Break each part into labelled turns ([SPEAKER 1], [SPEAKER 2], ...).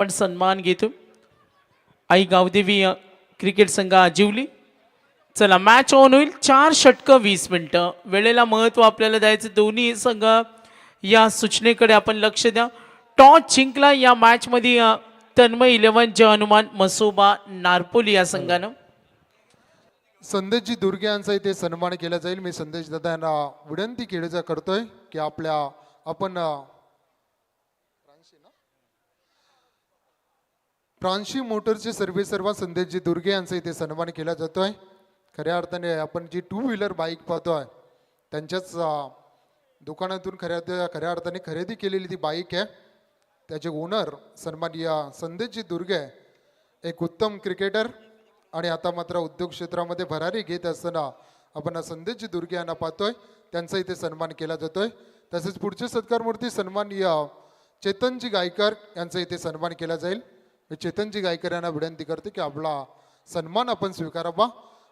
[SPEAKER 1] पण सन्मान घेतो आई गावदेवी क्रिकेट संघ आजिवली. चला मॅच ऑन होईल. 4 षटकं 20 मिनिटं. वेळेला महत्त्व आपल्याला द्यायचं. दोन्ही संघ या सूचनेकडे आपण लक्ष द्या. टॉस जिंकला या मॅचमध्ये तन्मय 11 जय हनुमान मसोबा नारपोली या संघानं.
[SPEAKER 2] संदेशजी दुर्गे यांचा इथे सन्मान केला जाईल. मी संदेश दादा यांना विनंती करतोय की आपण फ्रान्सी मोटरचे सर्वेसर्वा संदेशजी दुर्गे यांचा इथे सन्मान केला जातोय. खऱ्या अर्थाने आपण जी 2 व्हीलर बाईक पाहतोय त्यांच्याच दुकानातून खऱ्या अर्थाने खरेदी केलेली ती बाईक आहे. त्याचे ओनर सन्माननीय संदेशजी दुर्गे एक उत्तम क्रिकेटर आणि आता मात्र उद्योग क्षेत्रामध्ये भरारी घेत असताना आपण संदेशजी दुर्गे यांना पाहतोय. त्यांचा इथे सन्मान केला जातोय. तसेच पुढचे सत्कारमूर्ती सन्माननीय चेतनजी गायकर यांचा इथे सन्मान केला जाईल. मी चेतनजी गायकर यांना विनंती करते की आपला सन्मान आपण स्वीकारावा.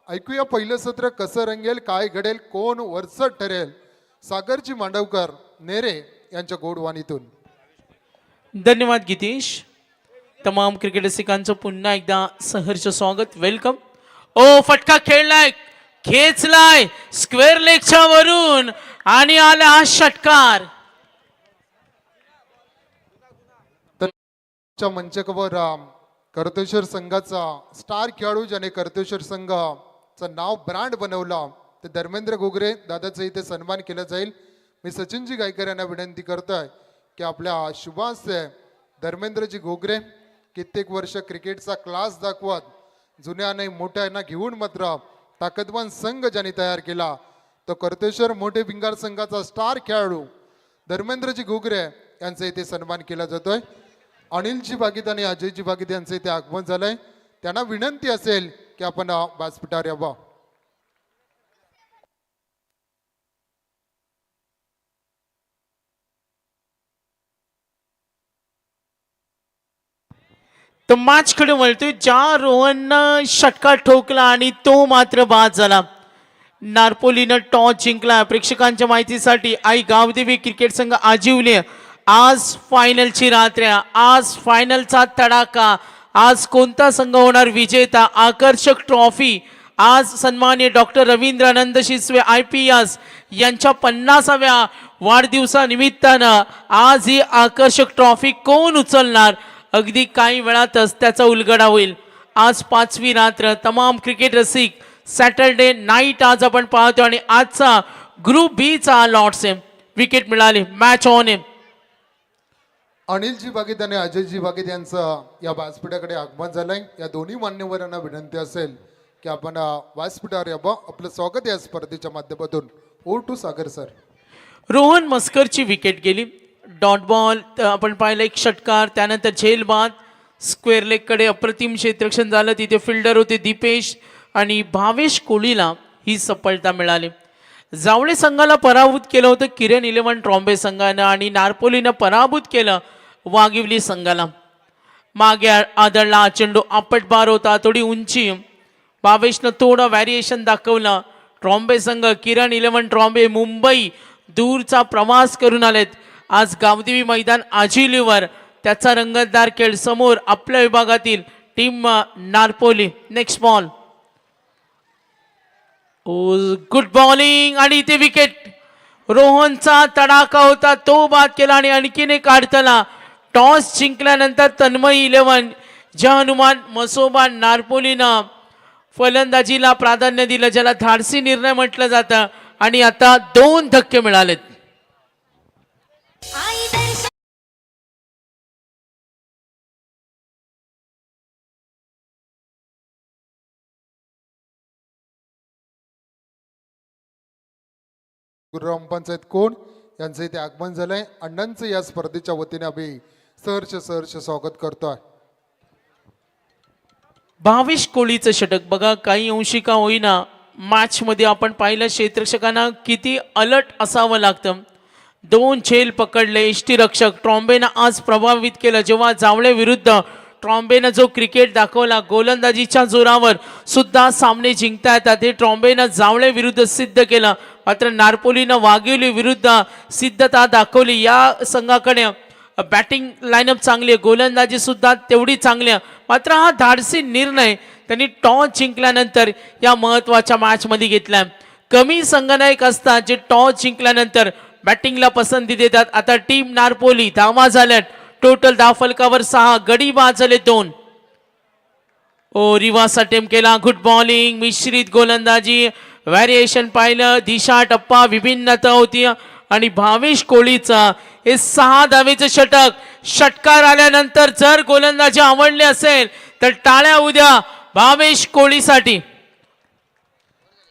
[SPEAKER 2] ऐकूया पहिलं सत्र कसं रंगेल, काय घडेल, कोण वरचढ ठरेल. सागरजी मांडवकर नेरे यांच्या गोडवाणीतून.
[SPEAKER 1] धन्यवाद गितेश. तमाम क्रिकेट रसिकांचं पुन्हा एकदा सहर्ष स्वागत. वेलकम. ओ फटका खेळलाय, खेचलाय स्क्वेअर लेगच्या वरून आणि आला हा षटकार.
[SPEAKER 2] मंचकावर कर्तेश्वर संघाचा स्टार खेळाडू ज्याने कर्तेश्वर संघाचं नाव ब्रँड बनवला ते धर्मेंद्र घोगरे दादाचा इथे सन्मान केला जाईल. मी सचिनजी गायकर यांना विनंती करतोय की आपल्या शुभास्ते धर्मेंद्रजी घोगरे कित्येक वर्ष क्रिकेटचा क्लास दाखवत जुन्या आणि मोठ्यांना घेऊन मात्र ताकदवान संघ ज्यांनी तयार केला तो कर्तेश्वर मोठे भिंगार संघाचा स्टार खेळाडू धर्मेंद्रजी घोगरे यांचा इथे सन्मान केला जातोय. अनिलजी बागीत आणि अजयजी बागीत यांचं इथे आगमन झालंय. त्यांना विनंती असेल की आपण व्यासपीठावर यावं.
[SPEAKER 1] तर मॅचकडे वळतोय. ज्या रोहननं षटकार ठोकला आणि तो मात्र बाद झाला. नारपोलीनं टॉस जिंकला. प्रेक्षकांच्या माहितीसाठी आई गावदेवी क्रिकेट संघ आजिवले. आज फायनलची रात्र, आज फायनलचा तडाखा. आज कोणता संघ होणार विजेता. आकर्षक ट्रॉफी. आज सन्माननीय डॉक्टर रवींद्रानंद शिसवे IPS यांच्या 50व्या वाढदिवसानिमित्तानं आज ही आकर्षक ट्रॉफी कोण उचलणार अगदी काही वेळातच त्याचा उलगडा होईल. आज 5वी रात्र. तमाम क्रिकेट रसिक सॅटरडे नाईट आज आपण पाहतो आणि आजचा ग्रुप B चा लॉट्स आहे. विकेट मिळाली. मॅच ऑन आहे.
[SPEAKER 2] अनिलजी बागीत आणि अजयजी बागीत यांचं या व्यासपीठाकडे आगमन झालंय. या दोन्ही मान्यवरांना विनंती असेल की आपण व्यासपीठावर यावं. आपलं स्वागत या स्पर्धेच्या माध्यमातून. Over to Sagar sir.
[SPEAKER 1] Rohan मस्करची विकेट गेली. डॉट बॉल आपण पाहिलं, एक षटकार, त्यानंतर झेल बाद. स्क्वेअर लेगकडे अप्रतिम क्षेत्ररक्षण झालं. तिथे फिल्डर होते दीपेश आणि भावेश कोळीला ही सफलता मिळाली. जावळे संघाला पराभूत केलं होतं किरण 11 ट्रॉम्बे संघानं आणि नारपोलीनं पराभूत केलं वाघिवली संघाला. मागे आदळला चेंडू आपटबार होता. थोडी उंची. भावेशनं थोडं व्हॅरिएशन दाखवलं. ट्रॉम्बे संघ किरण 11 ट्रॉम्बे मुंबई दूरचा प्रवास करून आलेत. आज गावदेवी मैदान आजिवलीवर त्याचा रंगतदार खेळ समोर आपल्या विभागातील team Narpoli. Next ball. Good bowling आणि इथे विकेट. रोहनचा तडाखा होता तो बाद केला आणि आणखीन एक अडथळा. टॉस जिंकल्यानंतर तन्मय 11 जय हनुमान मसोबा नारपोलीनं फलंदाजीला प्राधान्य दिलं, ज्याला धाडसी निर्णय म्हटलं जातं. आणि आता 2 धक्के मिळालेत.
[SPEAKER 2] ग्रामपंचायत कोण यांचं इथे आगमन झालंय. अण्णांचं या स्पर्धेच्या वतीने आम्ही सहर्ष स्वागत करतोय.
[SPEAKER 1] भावेश कोळीचं षटक बघा. काही अंशी का होईना मॅच मध्ये आपण पाहिलं क्षेत्ररक्षकांना किती अलर्ट असावं लागतं. 2 झेल पकडले. यष्टीरक्षक ट्रॉम्बेनं आज प्रभावित केलं. जेव्हा जावळे विरुद्ध ट्रॉम्बेनं जो क्रिकेट दाखवला, गोलंदाजीच्या जोरावर सुद्धा सामने जिंकता येतात, हे ट्रॉम्बेनं जावळे विरुद्ध सिद्ध केलं. मात्र नारपोलीनं वाघिवली विरुद्ध सिद्धता दाखवली. या संघाकडे बॅटिंग लाईनअप चांगली आहे, गोलंदाजी सुद्धा तेवढी चांगली आहे. मात्र हा धाडसी निर्णय त्यांनी टॉस जिंकल्यानंतर या महत्वाच्या मॅच मध्ये घेतला. कमी संघनायक असतात जे टॉस जिंकल्यानंतर बॅटिंगला पसंती देतात. आता टीम नारपोली धावा झाल्यात, टोटल धावफलकावर 6, गडी बाद झाले 2. रिव्हर्स अटेम्प्ट केला, गुड बॉलिंग, मिश्रित गोलंदाजी, व्हॅरिएशन पाहिलं, दिशा टप्पा विभिन्नता होती आणि भावेश कोहलीचा हे 6 धावेचं षटकार आल्यानंतर जर गोलंदाजी आवडली असेल तर टाळ्या उद्या भावेश कोहलीसाठी.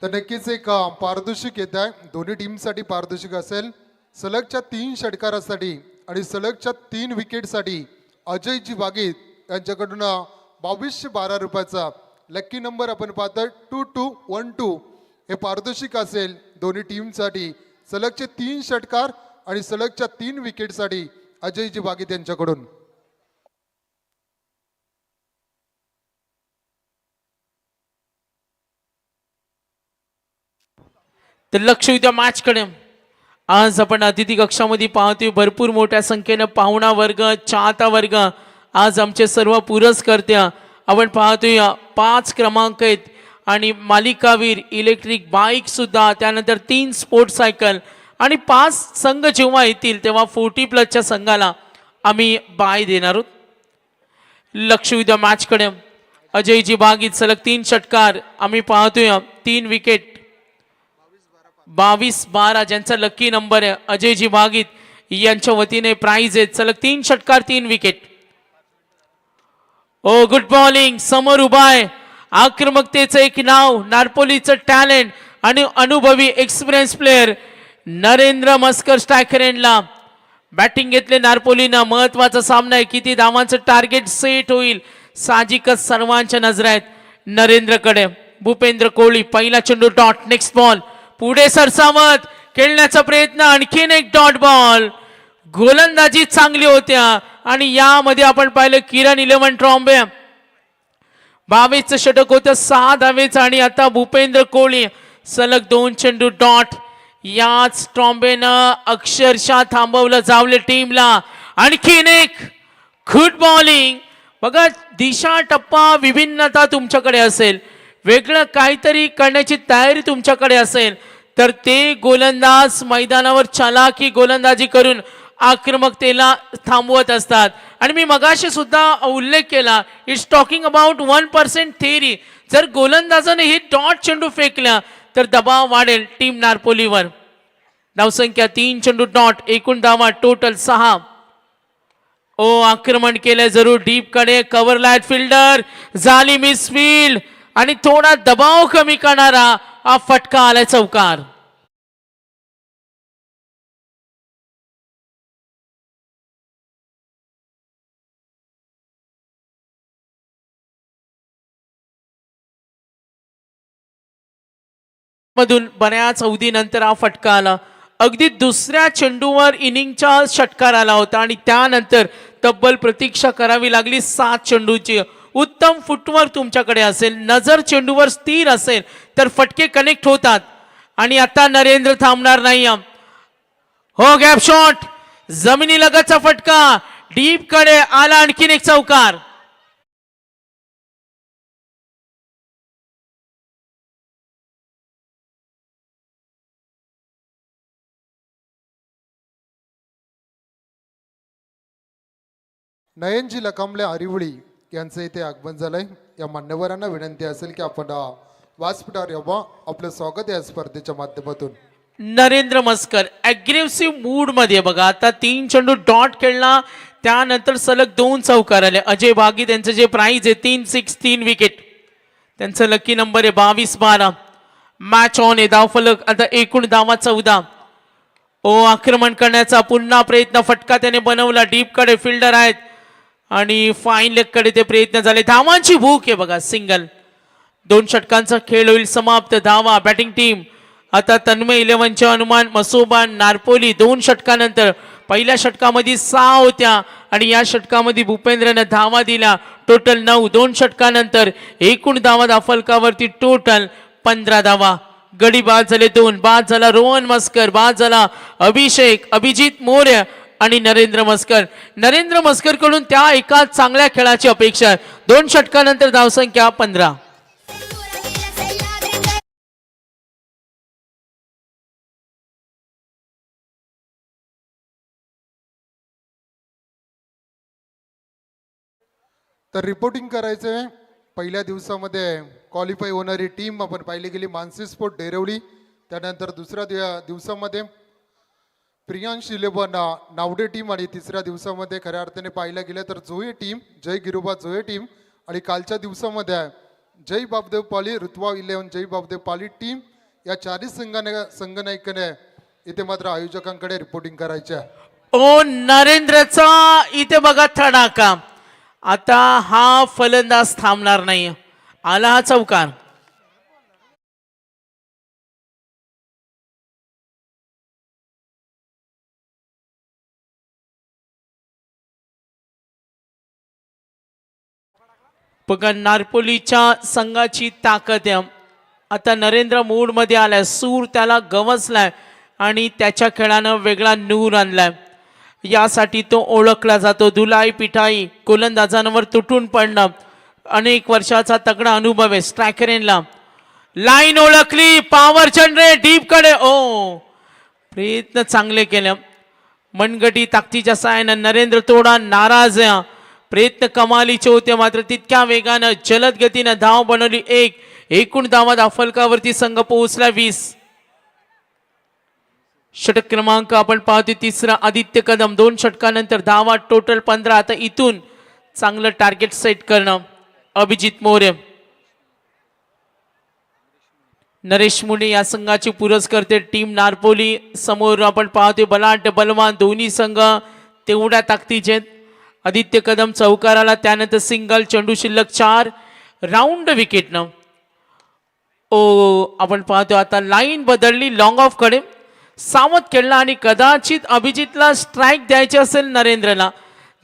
[SPEAKER 2] तर नक्कीच एक पारदर्शक येत आहे, दोन्ही टीमसाठी पारदर्शक असेल. सलगच्या 3 षटकारासाठी आणि सलगच्या 3 विकेटसाठी अजयजी वाघेत यांच्याकडून 2212 रुपयाचा लक्की नंबर आपण पाहतोय 2212. हे पारदर्शक असेल दोन्ही टीमसाठी. सलगचे 3 षटकार आणि सलगच्या 3 विकेटसाठी अजयजी वाघेत यांच्याकडून.
[SPEAKER 1] तर लक्ष द्या मॅचकडे. आज आपण अतिथी कक्षामध्ये पाहतोय भरपूर मोठ्या संख्येनं पाहुणा वर्ग, चाहता वर्ग. आज आमचे सर्व पुरस्कर्त्या आपण पाहतोय 5 क्रमांक आहेत आणि मालिकावीर इलेक्ट्रिक बाईक सुद्धा, त्यानंतर 3 स्पोर्ट सायकल आणि 5 संघ जेव्हा येतील तेव्हा 40+ संघाला आम्ही बाय देणार आहोत. लक्ष द्या मॅचकडे. अजयजी बागीत सलग 3 षटकार आम्ही पाहतोय, 3 विकेट, 2212 ज्यांचा लकी नंबर आहे अजयजी बागीत यांच्या वतीने प्राइज आहेत. सलग 3 षटकार 3 विकेट. गुड बॉलिंग, समोर उभा आहे आक्रमकतेचं एक नाव, नारपोलीचं टॅलेंट आणि अनुभवी एक्सपिरियन्स प्लेयर नरेंद्र मस्कर स्ट्रायकरला बॅटिंग घेतले नारपोलीनं. महत्वाचा सामना आहे, किती धावांचं टार्गेट सेट होईल साहजिकच सर्वांच्या नजर आहेत नरेंद्रकडे. भूपेंद्र कोहली पहिला चेंडू डॉट, नेक्स्ट बॉल पुढे सरसावत खेळण्याचा प्रयत्न, आणखीन एक डॉट बॉल. गोलंदाजी चांगली होत्या आणि यामध्ये आपण पाहिलं किरण 11 ट्रॉम्बे 22चं षटक होतं, 6 धावेचं आणि आता भूपेंद्र कोहली सलग 2 चेंडू डॉट. याच ट्रॉम्बेनं अक्षरशः थांबवलं जावले टीमला. आणखीन एक गुड बॉलिंग. बघा, दिशा टप्पा विभिन्नता तुमच्याकडे असेल, वेगळं काहीतरी करण्याची तयारी तुमच्याकडे असेल तर ते गोलंदाज मैदानावर चालाकी गोलंदाजी करून आक्रमकतेला थांबवत असतात. आणि मी मगाशी सुद्धा उल्लेख केला, इट्स टॉकिंग अबाउट 1% थेअरी. जर गोलंदाजाने हे डॉट चेंडू फेकल्या तर दबाव वाढेल टीम नारपोलीवर. धावसंख्या 3 चेंडू डॉट, एकूण धावा टोटल 6. आक्रमण केलंय जरूर डीप कडे, कव्हर लाईट फिल्डर झाली मिसफील्ड आणि थोडा दबाव कमी करणारा हा फटका आलाय चौकार. मधून बऱ्याच अवधीनंतर हा फटका आला. अगदी दुसऱ्या चेंडूवर इनिंगचा षटकार आला होता आणि त्यानंतर तब्बल प्रतीक्षा करावी लागली 7 चेंडूची. उत्तम फुटवर्क तुमच्याकडे असेल, नजर चेंडूवर स्थिर असेल तर फटके कनेक्ट होतात. आणि आता नरेंद्र थांबणार नाही. गॅप शॉट, जमिनी लगतचा फटका, डीप कडे आला, आणखीन एक चौकार.
[SPEAKER 2] नयनजी लकांबले आरिवळी यांचं इथे आगमन झालंय. या मान्यवरांना विनंती असेल की आपण व्यासपीठावर यावं. आपलं स्वागत आहे या स्पर्धेच्या माध्यमातून.
[SPEAKER 1] नरेंद्र मस्कर अग्रेसिव्ह मूड मध्ये बघा, आता 3 चेंडू डॉट खेळला, त्यानंतर सलग 2 चौकार आले. अजय बागी त्यांचं जे प्राइज आहे 3-6 3 विकेट, त्यांचं लकी नंबर आहे 2212. मॅच ऑन आहे, धावफलक आता एकूण धावा 14. आक्रमण करण्याचा पुन्हा प्रयत्न, फटका त्याने बनवला, डीप कडे फिल्डर आहेत आणि फाईन लेग कडे ते प्रयत्न झाले. धावांची भूक आहे बघा, सिंगल. 2 षटकांचा खेळ होईल समाप्त. धावा बॅटिंग टीम आता तन्मय 11चे अनुमान मसोबान नारपोली 2 षटकानंतर. पहिल्या षटकामध्ये 6 होत्या आणि या षटकामध्ये भूपेंद्रने धावा दिल्या टोटल 9. 2 षटकानंतर एकूण धावा धावफलकावरती टोटल 15 धावा. गडी बाद झाले 2. बाद झाला रोहन मस्कर, बाद झाला अभिषेक, अभिजित मोर्य आणि नरेंद्र मस्कर. नरेंद्र मस्कर कडून त्या एका चांगल्या खेळाची अपेक्षा आहे. 2 षटकानंतर धावसंख्या 15.
[SPEAKER 2] तर रिपोर्टिंग करायचं आहे पहिल्या दिवसामध्ये क्वालिफाय होणारी टीम आपण पाहिली गेली मानसी स्पोर्ट डेरवली. त्यानंतर दुसऱ्या दिवसामध्ये प्रियांश इलेवन नावडे टीम आणि तिसऱ्या दिवसामध्ये खऱ्या अर्थाने पाहायला गेलं तर जोये टीम जय गिरोबा जोये टीम आणि कालच्या दिवसामध्ये आहे जय बापदेव पाली ऋतुवा 11 जय बापदेव पाली टीम. या चारही संघनायकाने इथे मात्र आयोजकांकडे रिपोर्टिंग करायचे आहे.
[SPEAKER 1] ओ नरेंद्रचा इथे बघा तडाखा. आता हा फलंदाज थांबणार नाही. आला हा चौकार. बघा नारपोलीच्या संघाची ताकद आहे. आता नरेंद्र मूड मध्ये आलाय. सूर त्याला गवसलाय आणि त्याच्या खेळानं वेगळा नूर आणलाय. यासाठी तो ओळखला जातो. दुलाई पिठाई गोलंदाजांवर तुटून पडणं अनेक वर्षाचा तगडा अनुभव आहे. स्ट्रायकरेनला लाईन ओळखली. पॉवर जनरेट डीप कडे. ओ प्रयत्न चांगले केले. मनगटी ताकदीच्या साहाय्यानं नरेंद्र थोडा नाराज आहे. प्रयत्न कमालीचे होते मात्र तितक्या वेगानं जलद गतीनं धाव बनवली. एकूण धावा फलकावरती संघ पोहोचला 20. षटक क्रमांक आपण पाहतो तिसरा आदित्य कदम. 2 षटकानंतर धावा टोटल 15. आता इथून चांगलं टार्गेट सेट करणं. अभिजित मोरे नरेश मुंडे या संघाची पुरस्कर्ते टीम नारपोली. समोर आपण पाहतोय बलाढ्य बलवान दोन्ही संघ तेवढ्या ताकदीचे. आदित्य कदम चौकाराला त्यानंतर सिंगल. चेंडू शिल्लक 4. राऊंड विकेटनं आपण पाहतो आता लाईन बदलली. लॉंग ऑफ कडे सावध खेळला आणि कदाचित अभिजितला स्ट्राईक द्यायची असेल नरेंद्रला.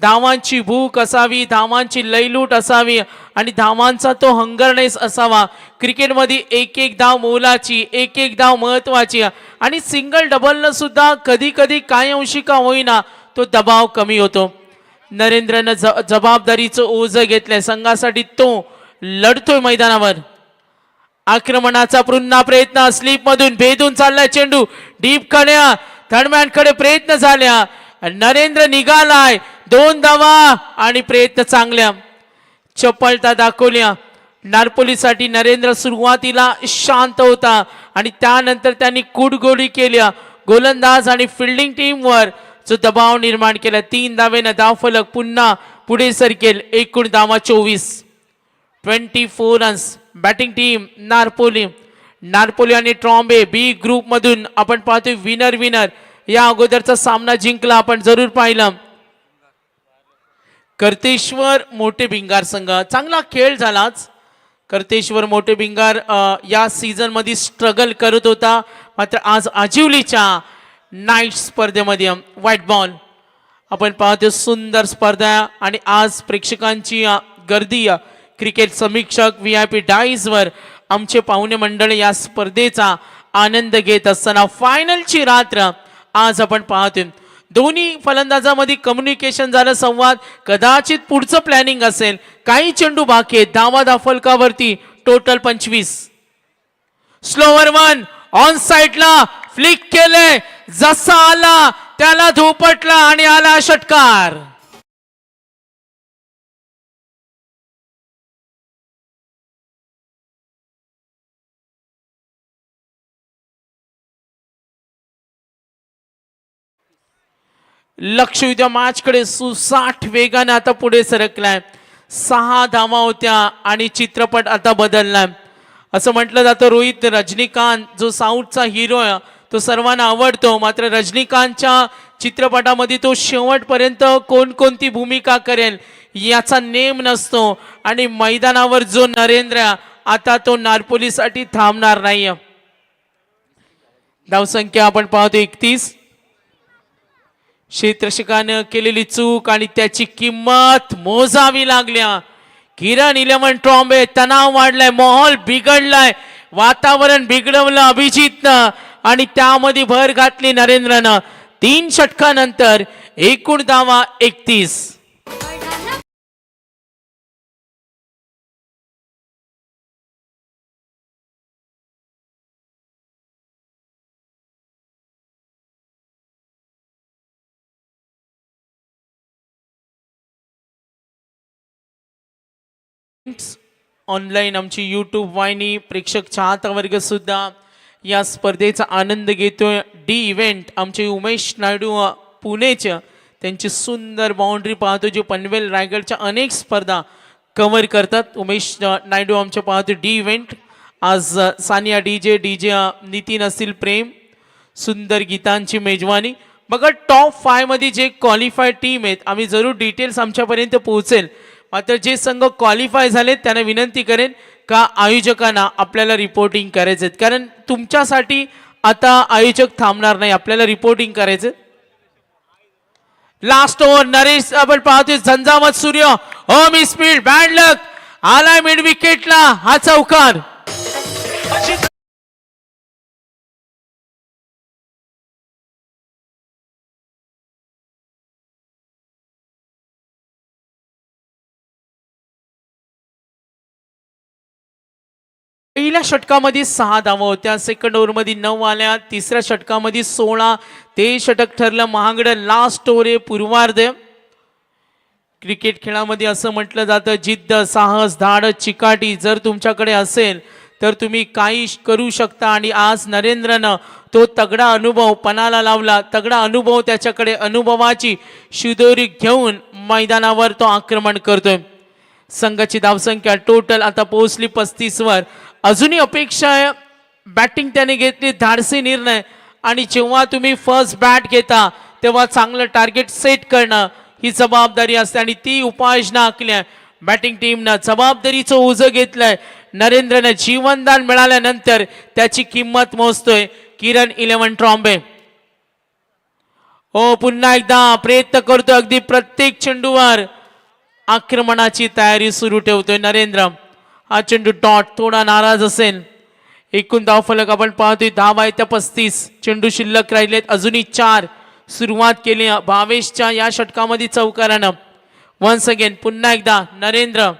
[SPEAKER 1] धावांची भूक असावी, धावांची लयलूट असावी आणि धावांचा तो हंगरनेस असावा. क्रिकेटमध्ये एक एक धाव मोलाची, एक एक धाव महत्वाची आणि सिंगल डबलनं सुद्धा कधी कधी काही अंशी का होईना तो दबाव कमी होतो. नरेंद्रनं जबाबदारीचं ओझं घेतलंय. संघासाठी तो लढतोय मैदानावर. आक्रमणाचा पुन्हा प्रयत्न. स्लीप मधून भेदून चाललाय चेंडू. डीप कडे थर्डमॅन कडे प्रयत्न झाल्या. नरेंद्र निघालाय. 2 धावा आणि प्रयत्न चांगल्या. चपलता दाखवल्या. नारपोलीसाठी नरेंद्र सुरुवातीला शांत होता आणि त्यानंतर त्यांनी कुडगोडी केल्या. गोलंदाज आणि फिल्डिंग टीमवर जो दबाव निर्माण केला. 3 धावेनं धावफलक पुन्हा पुढे सरकेल. एकूण धावा 24. 24 रन्स. बॅटिंग टीम नारपोली आणि ट्रॉम्बे बी ग्रुप मधून आपण पाहतोय विनर या अगोदरचा सामना जिंकला. आपण जरूर पाहिलं. कर्तेश्वर मोठे भिंगार संघ चांगला खेळ झालाच. कर्तेश्वर मोठे भिंगार या सीझन मध्ये स्ट्रगल करत होता मात्र आज आजिवलीच्या नाईट स्पर्धेमध्ये व्हाईट बॉल आपण पाहतो. सुंदर स्पर्धा आणि आज प्रेक्षकांची गर्दी. क्रिकेट समीक्षक VIP डाईजवर आमचे पाहुणे मंडळ या स्पर्धेचा आनंद घेत असताना फायनलची रात्र आज आपण पाहतोय. दोन्ही फलंदाजामध्ये कम्युनिकेशन झालं, संवाद. कदाचित पुढचं प्लॅनिंग असेल. काही चेंडू बाकी आहेत. धावा फलकावरती टोटल 25. स्लोवर 1 ऑन साइडला फ्लिक केले. जसा आला त्याला धोपटला आणि आला षटकार. लक्ष उद्या मॅच कडे सुसाट वेगाने आता पुढे सरकलाय. 6 धावा होत्या आणि चित्रपट आता बदललाय. असं म्हटलं जातं रोहित रजनीकांत जो साऊथचा हिरो आहे तो सर्वांना आवडतो मात्र रजनीकांतच्या चित्रपटामध्ये तो शेवटपर्यंत कोणकोणती भूमिका करेल याचा नेम नसतो आणि मैदानावर जो नरेंद्र आता तो नारपोलीसाठी थांबणार नाही. धावसंख्या आपण पाहतो 31. क्षेत्ररक्षकानं केलेली चूक आणि त्याची किंमत मोजावी लागल्या. किरण 11 ट्रॉम्बे. तणाव वाढलाय, माहोल बिघडलाय, वातावरण बिघडवलं अभिजितनं आणि त्यामध्ये भर घातली नरेंद्रनं. 3 षटकानंतर एकूण धावा 31. ऑनलाईन आमची यूट्यूब वाहिनी प्रेक्षक चाहता वर्ग सुद्धा या स्पर्धेचा आनंद घेतोय. डी इव्हेंट आमचे उमेश नायडू पुणेच्या त्यांची सुंदर बाउंड्री पाहतो जे पनवेल रायगडच्या अनेक स्पर्धा कव्हर करतात. उमेश नायडू आमच्या पाहतो डी इव्हेंट. आज सानिया डीजे नितीन असतील प्रेम सुंदर गीतांची मेजवानी. बघा टॉप 5 मध्ये जे क्वालिफाईड टीम आहेत आम्ही जरूर डिटेल्स आमच्यापर्यंत पोहोचेल. मात्र जे संघ क्वालिफाय झाले त्यांना विनंती करेन का आयोजकांना आपल्याला रिपोर्टिंग करायचे कारण तुमच्यासाठी आता आयोजक थांबणार नाही आपल्याला रिपोर्टिंग करायचं. लास्ट ओव्हर नरेश आपण पाहतोय झंझावत सूर्य मी स्पीड बॅड लक आला मिड विकेटला हा चौकार. पहिल्या षटकामध्ये 6 धावा होत्या. सेकंड ओव्हर मध्ये 9 आल्या. तिसऱ्या षटकामध्ये 16 ते षटक ठरलं महागडं. लास्ट ओव्हर आहे पूर्वार्ध. क्रिकेट खेळामध्ये असं म्हटलं जातं जिद्द साहस धाडस चिकाटी जर तुमच्याकडे असेल तर तुम्ही काही करू शकता. आणि आज नरेंद्रनं तो तगडा अनुभव पणाला लावला. तगडा अनुभव त्याच्याकडे अनुभवाची शिदोरी घेऊन मैदानावर तो आक्रमण करतोय. संघाची धावसंख्या टोटल आता पोहोचली 35 वर. अजूनही अपेक्षा आहे बॅटिंग त्याने घेतली धाडसी निर्णय आणि जेव्हा तुम्ही फर्स्ट बॅट घेता तेव्हा चांगलं टार्गेट सेट करणं ही जबाबदारी असते आणि ती उपाययोजना आखल्या बॅटिंग टीमनं. जबाबदारीचं ओझं घेतलंय. नरेंद्रनं जीवनदान मिळाल्यानंतर त्याची किंमत मोजतोय किरण 11 ट्रॉम्बे. पुन्हा एकदा प्रयत्न करतोय अगदी प्रत्येक चेंडूवर आक्रमणाची तयारी सुरू ठेवतोय नरेंद्र. हा चेंडू डॉट थोडा नाराज असेल. एकूण धावफलक आपण पाहतोय धावा येत्या 35. चेंडू शिल्लक राहिलेत अजूनही 4. सुरुवात केली भावेशच्या या षटकामध्ये चौकारानं. वन्स अगेन पुन्हा एकदा नरेंद्र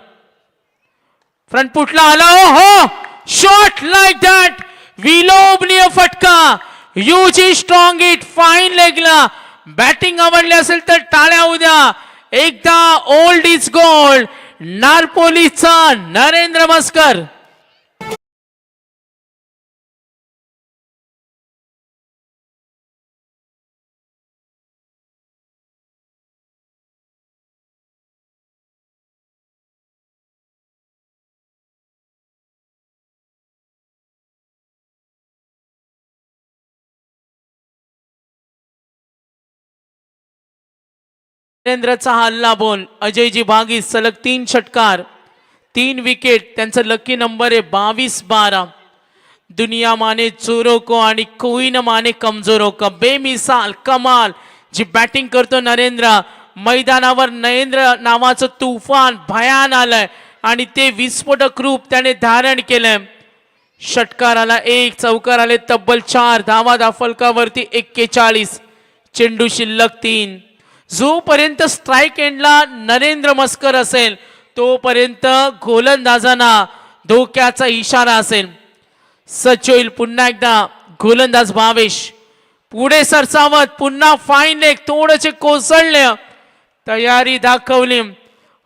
[SPEAKER 1] फ्रंट फुटला आला. हो शॉट लाईक दॅट विलोभनीय फटका. यूजी स्ट्रॉंग इट फाईन लेगला. बॅटिंग आवडली असेल तर टाळ्या उद्या. एकदा ओल्ड इज गोल्ड नारपोलीचा नरेंद्र मस्कर. नरेंद्रचा हल्ला बोल अजयजी भागी सलग 3 षटकार 3 विकेट. त्यांचा लकी नंबर आहे 22-12. दुनिया माने जोरो को आणि कोई न माने कमजोरो का. बेमिसाल कमाल जी बॅटिंग करतो नरेंद्र. मैदानावर नरेंद्र नावाचं तुफान भयान आलंय आणि ते विस्फोटक रूप त्याने धारण केलंय. षटकार आला 1 चौकार आले तब्बल 4 धावा धाफलकावरती 41. चेंडू शिल्लक 3. जोपर्यंत स्ट्राइक एंडला नरेंद्र मस्कर असेल तोपर्यंत गोलंदाजांना धोक्याचा इशारा असेल. सच होईल पुन्हा एकदा गोलंदाज भावेश पुढे सरसावत पुन्हा फाईन लेग थोडेसे कोसळले तयारी दाखवली.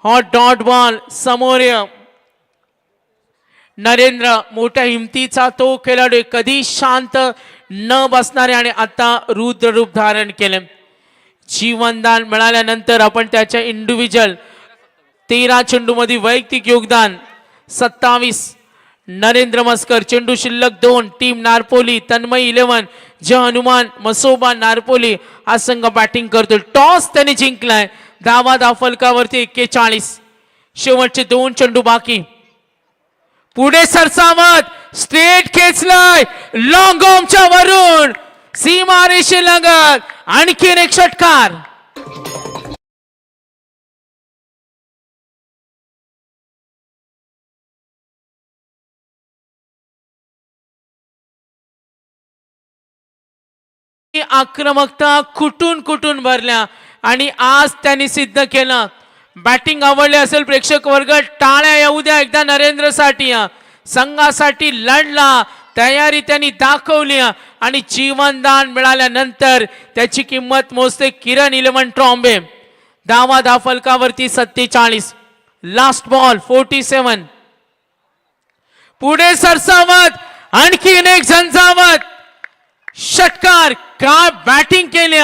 [SPEAKER 1] हॉट डॉट बॉल समोर. नरेंद्र मोठ्या हिमतीचा तो खेळाडू कधी शांत न बसणारे आणि आता रुद्र रूप धारण केले. जीवनदान मिळाल्यानंतर आपण त्याच्या इंडिव्हिज्युअल 13 चेंडूमध्ये वैयक्तिक योगदान 27. नरेंद्र मस्कर चेंडू शिल्लक 2. टीम नारपोली तन्मय 11 जय हनुमान मसोबा नारपोली हा संघ बॅटिंग करतो. टॉस त्याने जिंकलाय. धावा धाफलकावरती 41. शेवटचे 2 चेंडू बाकी. पुढे सरसावत स्ट्रेट खेचलाय लॉंग ऑमच्या वरून सीमारेषे लगत आणखीन एक षटकार. आक्रमकता कुठून कुठून भरल्या आणि आज त्यांनी सिद्ध केलं. बॅटिंग आवडले असेल प्रेक्षक वर्ग, टाळ्या येऊ द्या एकदा नरेंद्रसाठी. संघासाठी लढला, तयारी त्यांनी दाखवली आणि जीवनदान मिळाल्यानंतर त्याची किंमत मोजते किरण 11 ट्रॉम्बे. धावा फलकावरती 47. Last ball 47. पुढे सरसावत आणखीन एक झंझावत षटकार. काय बॅटिंग केली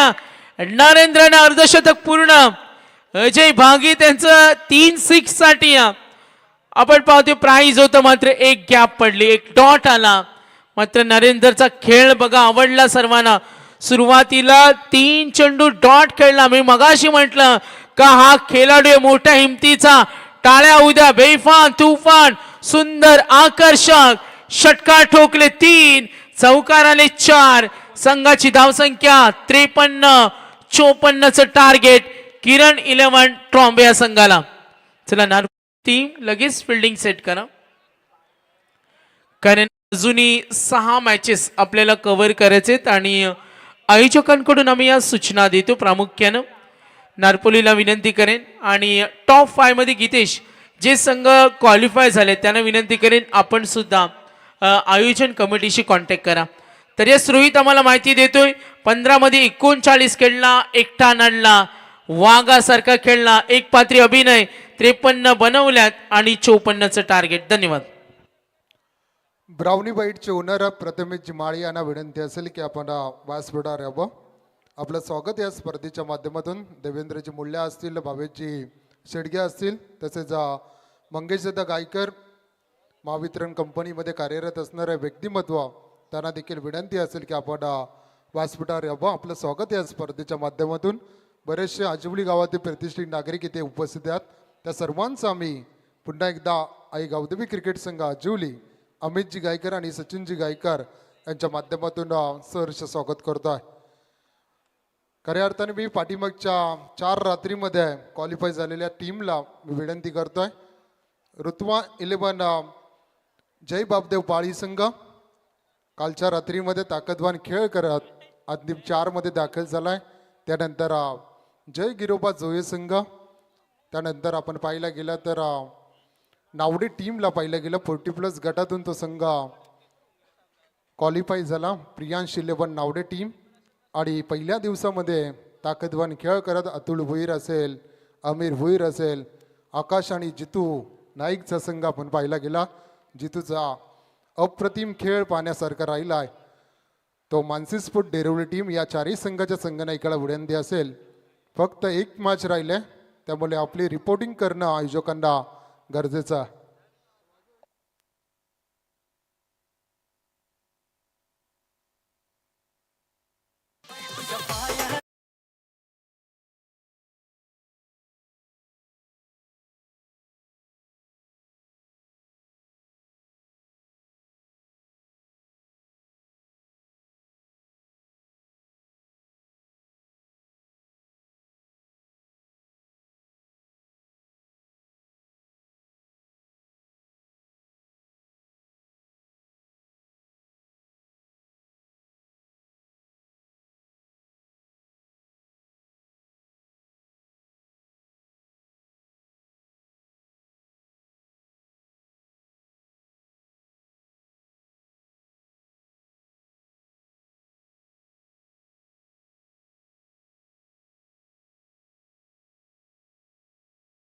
[SPEAKER 1] नरेंद्रने, अर्धशतक पूर्ण. अजय भागी त्यांचं 3 6 साठी. आपण पाहतो प्राइज होतं मात्र एक गॅप पडली, एक डॉट आला. मात्र नरेंद्रचा खेळ बघा आवडला सर्वांना. सुरुवातीला 3 चेंडू डॉट खेळला. मी मगाशी म्हटलं का हा खेळाडू आहे मोठ्या हिमतीचा. टाळ्या उद्या, बेफान तुफान सुंदर आकर्षक षटकार ठोकले 3, चौकार आले 4. संघाची धावसंख्या 53. 54चं टार्गेट किरण 11 ट्रॉम्बे या संघाला. चला नार टीम लगेच फिल्डिंग सेट करा, कारण अजूनही 6 मॅचेस आपल्याला कव्हर करायचे आणि आयोजकांकडून आम्ही या सूचना देतो. प्रामुख्यानं नारपोलीला विनंती करेन आणि टॉप 5 मध्ये गीतेश जे संघ क्वालिफाय झाले त्यांना विनंती करेन आपण सुद्धा आयोजन कमिटीशी कॉन्टॅक्ट करा. तर या रोहित आम्हाला माहिती देतोय 15 मध्ये 39 खेळला, एकटा नडला, वाघासारखा खेळला, एक पात्री अभिनय, 53 बनवल्यात आणि 54चं टार्गेट. धन्यवाद.
[SPEAKER 2] ब्राउनी बाईटचे ओनर प्रथमेश जिमाळी यांना विनंती असेल की आपण व्यासपीठावर यावं. आपलं स्वागत या स्पर्धेच्या माध्यमातून देवेंद्रजी मुल्ल्या असतील, भावेशजी शेडगे असतील, तसेच मंगेशदा गायकर महावितरण कंपनीमध्ये कार्यरत असणारे व्यक्तिमत्व त्यांना देखील विनंती असेल की आपण व्यासपीठावर यावं. आपलं स्वागत या स्पर्धेच्या माध्यमातून. बरेचसे आजिवली गावातील प्रतिष्ठित नागरिक इथे उपस्थित आहेत. त्या सर्वांचं आम्ही पुन्हा एकदा आई गावदेवी क्रिकेट संघ आजिवली, अमितजी गायकर आणि सचिनजी गायकर यांच्या माध्यमातून सहर्ष स्वागत करतो आहे. खऱ्या अर्थाने मी पाठीमागच्या 4 रात्रीमध्ये क्वालिफाय झालेल्या टीमला मी विनंती करतोय. ऋतुवा 11 जय बापदेव पाळी संघ कालच्या रात्रीमध्ये ताकदवान खेळ करत अंतिम 4 मध्ये दाखल झालाय. त्यानंतर जय गिरोबा जोये संघ, त्यानंतर आपण पाहायला गेलं तर नावडे टीमला पाहिलं गेलं 40+ गटातून तो संघ क्वालिफाय झाला. प्रियांश 11 नावडे टीम. आणि पहिल्या दिवसामध्ये ताकदवान खेळ करत अतुल भुईर असेल, अमीर भुईर असेल, आकाश आणि जितू नाईकचा संघ आपण पाहिला गेला. जितूचा अप्रतिम खेळ पाहण्यासारखा राहिला आहे. तो मानसीस्फोट डेरवली टीम या 4ही संघाच्या संघनायकाला विनंती असेल, फक्त एक मॅच राहिले त्यामुळे आपली रिपोर्टिंग करणं आयोजकांना गरजेचं आहे.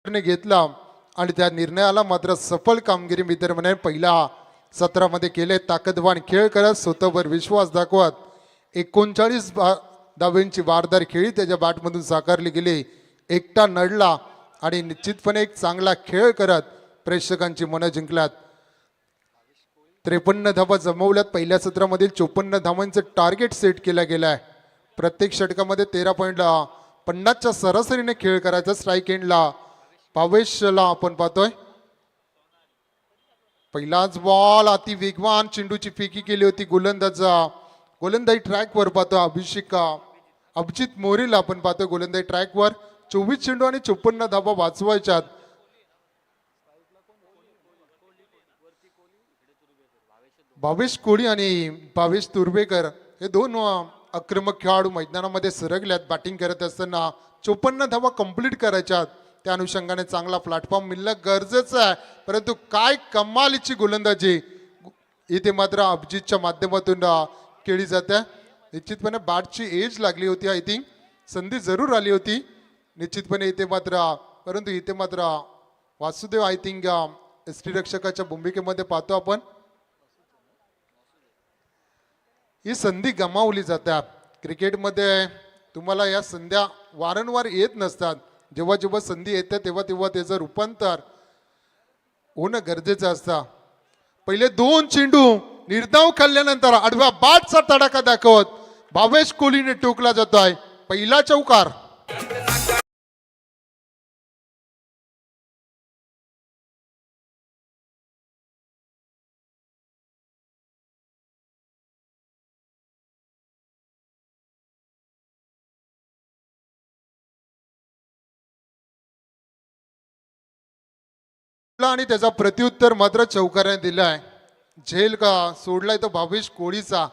[SPEAKER 2] घेतला आणि त्या निर्णयाला मात्र सफल कामगिरी मित्र म्हणे पहिल्या सत्रामध्ये केले. ताकदवान खेळ करत स्वतःवर विश्वास दाखवत 39 धावेंची वारदार खेळी त्याच्या बॅटमधून साकारली गेली. एकटा नडला आणि निश्चितपणे एक चांगला खेळ करत प्रेक्षकांची मनं जिंकल्यात. 53 धावा जमवल्यात. पहिल्या सत्रामधील 54 धावांचं टार्गेट सेट केलं गेलं आहे. प्रत्येक षटकामध्ये 13.50च्या सरासरीने खेळ करायचा. स्ट्राईक एंडला भावेशला आपण पाहतोय. पहिलाच बॉल अति वेगवान चेंडूची फेकी केली होती गोलंदाजी ट्रॅकवर पाहतो. अभिजित मोरेला आपण पाहतोय गोलंदाजी ट्रॅकवर. 24 चेंडू आणि 54 धावा वाचवायच्यात. भावेश कोळी आणि भावेश तुर्वेकर हे दोन आक्रमक खेळाडू मैदानामध्ये सरकल्यात बॅटिंग करत असताना 54 धावा कंप्लीट करायच्यात. त्या अनुषंगाने चांगला प्लॅटफॉर्म मिळणं गरजेचं आहे. परंतु काय कमालीची गोलंदाजी इथे मात्र अभिजितच्या माध्यमातून केली जाते. निश्चितपणे बॅटची एज लागली होती. आय थिंक संधी जरूर आली होती निश्चितपणे इथे मात्र. परंतु इथे मात्र वासुदेव आय थिंक यष्टीरक्षकाच्या भूमिकेमध्ये पाहतो आपण ही संधी गमावली जातात. क्रिकेटमध्ये तुम्हाला या संध्या वारंवार येत नसतात. जेव्हा जेव्हा संधी येते तेव्हा तेव्हा त्याचं रूपांतर होणं गरजेचं असतं. पहिले 2 चेंडू निर्धाव खाल्ल्यानंतर आडव्या बॅटचा तडाखा दाखवत भावेश कोहलीने टोकला जातोय. पहिला चौकार. आणि त्याचा प्रत्युत्तर मात्र चौकाराने दिलाय. झेल का सोडलाय तो भावेश कोहलीचा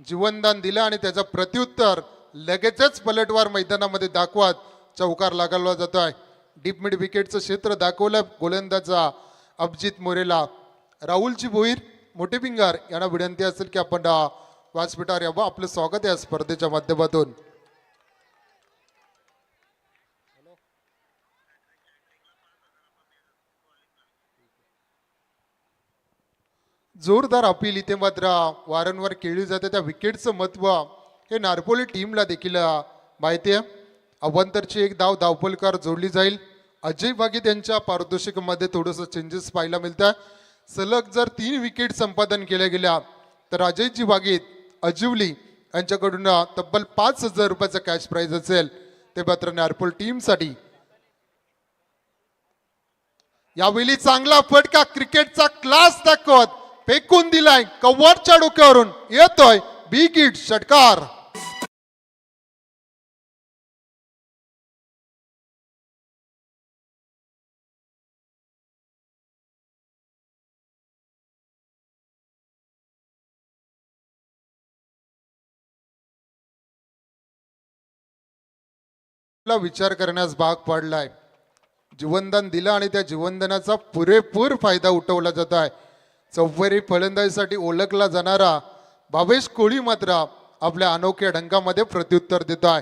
[SPEAKER 2] जीवनदान दिलं आणि त्याचा प्रत्युत्तर लगेचच पलटवार मैदानामध्ये दाखवत चौकार लागला जातोय. डीप मिड विकेटचं क्षेत्र दाखवलं गोलंदाजा अभिजित मोरेला. राहुलजी भोईर मोठे पिंगार यांना विनंती असेल की आपण व्यासपीठावर यावं. आपलं स्वागत आहे या स्पर्धेच्या माध्यमातून. जोरदार अपील इथे मात्र वारंवार केली जाते. त्या विकेटचं महत्व हे नारपोली टीमला देखील माहिती आहे. अवांतरची एक धावफलकार जोडली जाईल. अजय वाघित यांच्या पारितोषिकामध्ये थोडंसं चेंजेस पाहायला मिळतात. सलग जर 3 विकेट संपादन केल्या गेल्या तर अजयजी वाघित अजिवली यांच्याकडून तब्बल 5,000 रुपयाचा कॅश प्राइज असेल. ते मात्र नारपोल टीमसाठी. यावेळी चांगला फटका क्रिकेटचा क्लास दाखवत फेकून दिलाय कव्हरच्या डोक्यावरून येतोय बिग हिट षटकार. विचार करण्यास भाग पाडलाय. जीवनदान दिलं आणि त्या जीवनदानाचा पुरेपूर फायदा उठवला जात आहे. चौफेरी फलंदाजीसाठी ओळखला जाणारा भावेश कोहली मात्र आपल्या अनोख्या ढंगामध्ये प्रत्युत्तर देत आहे.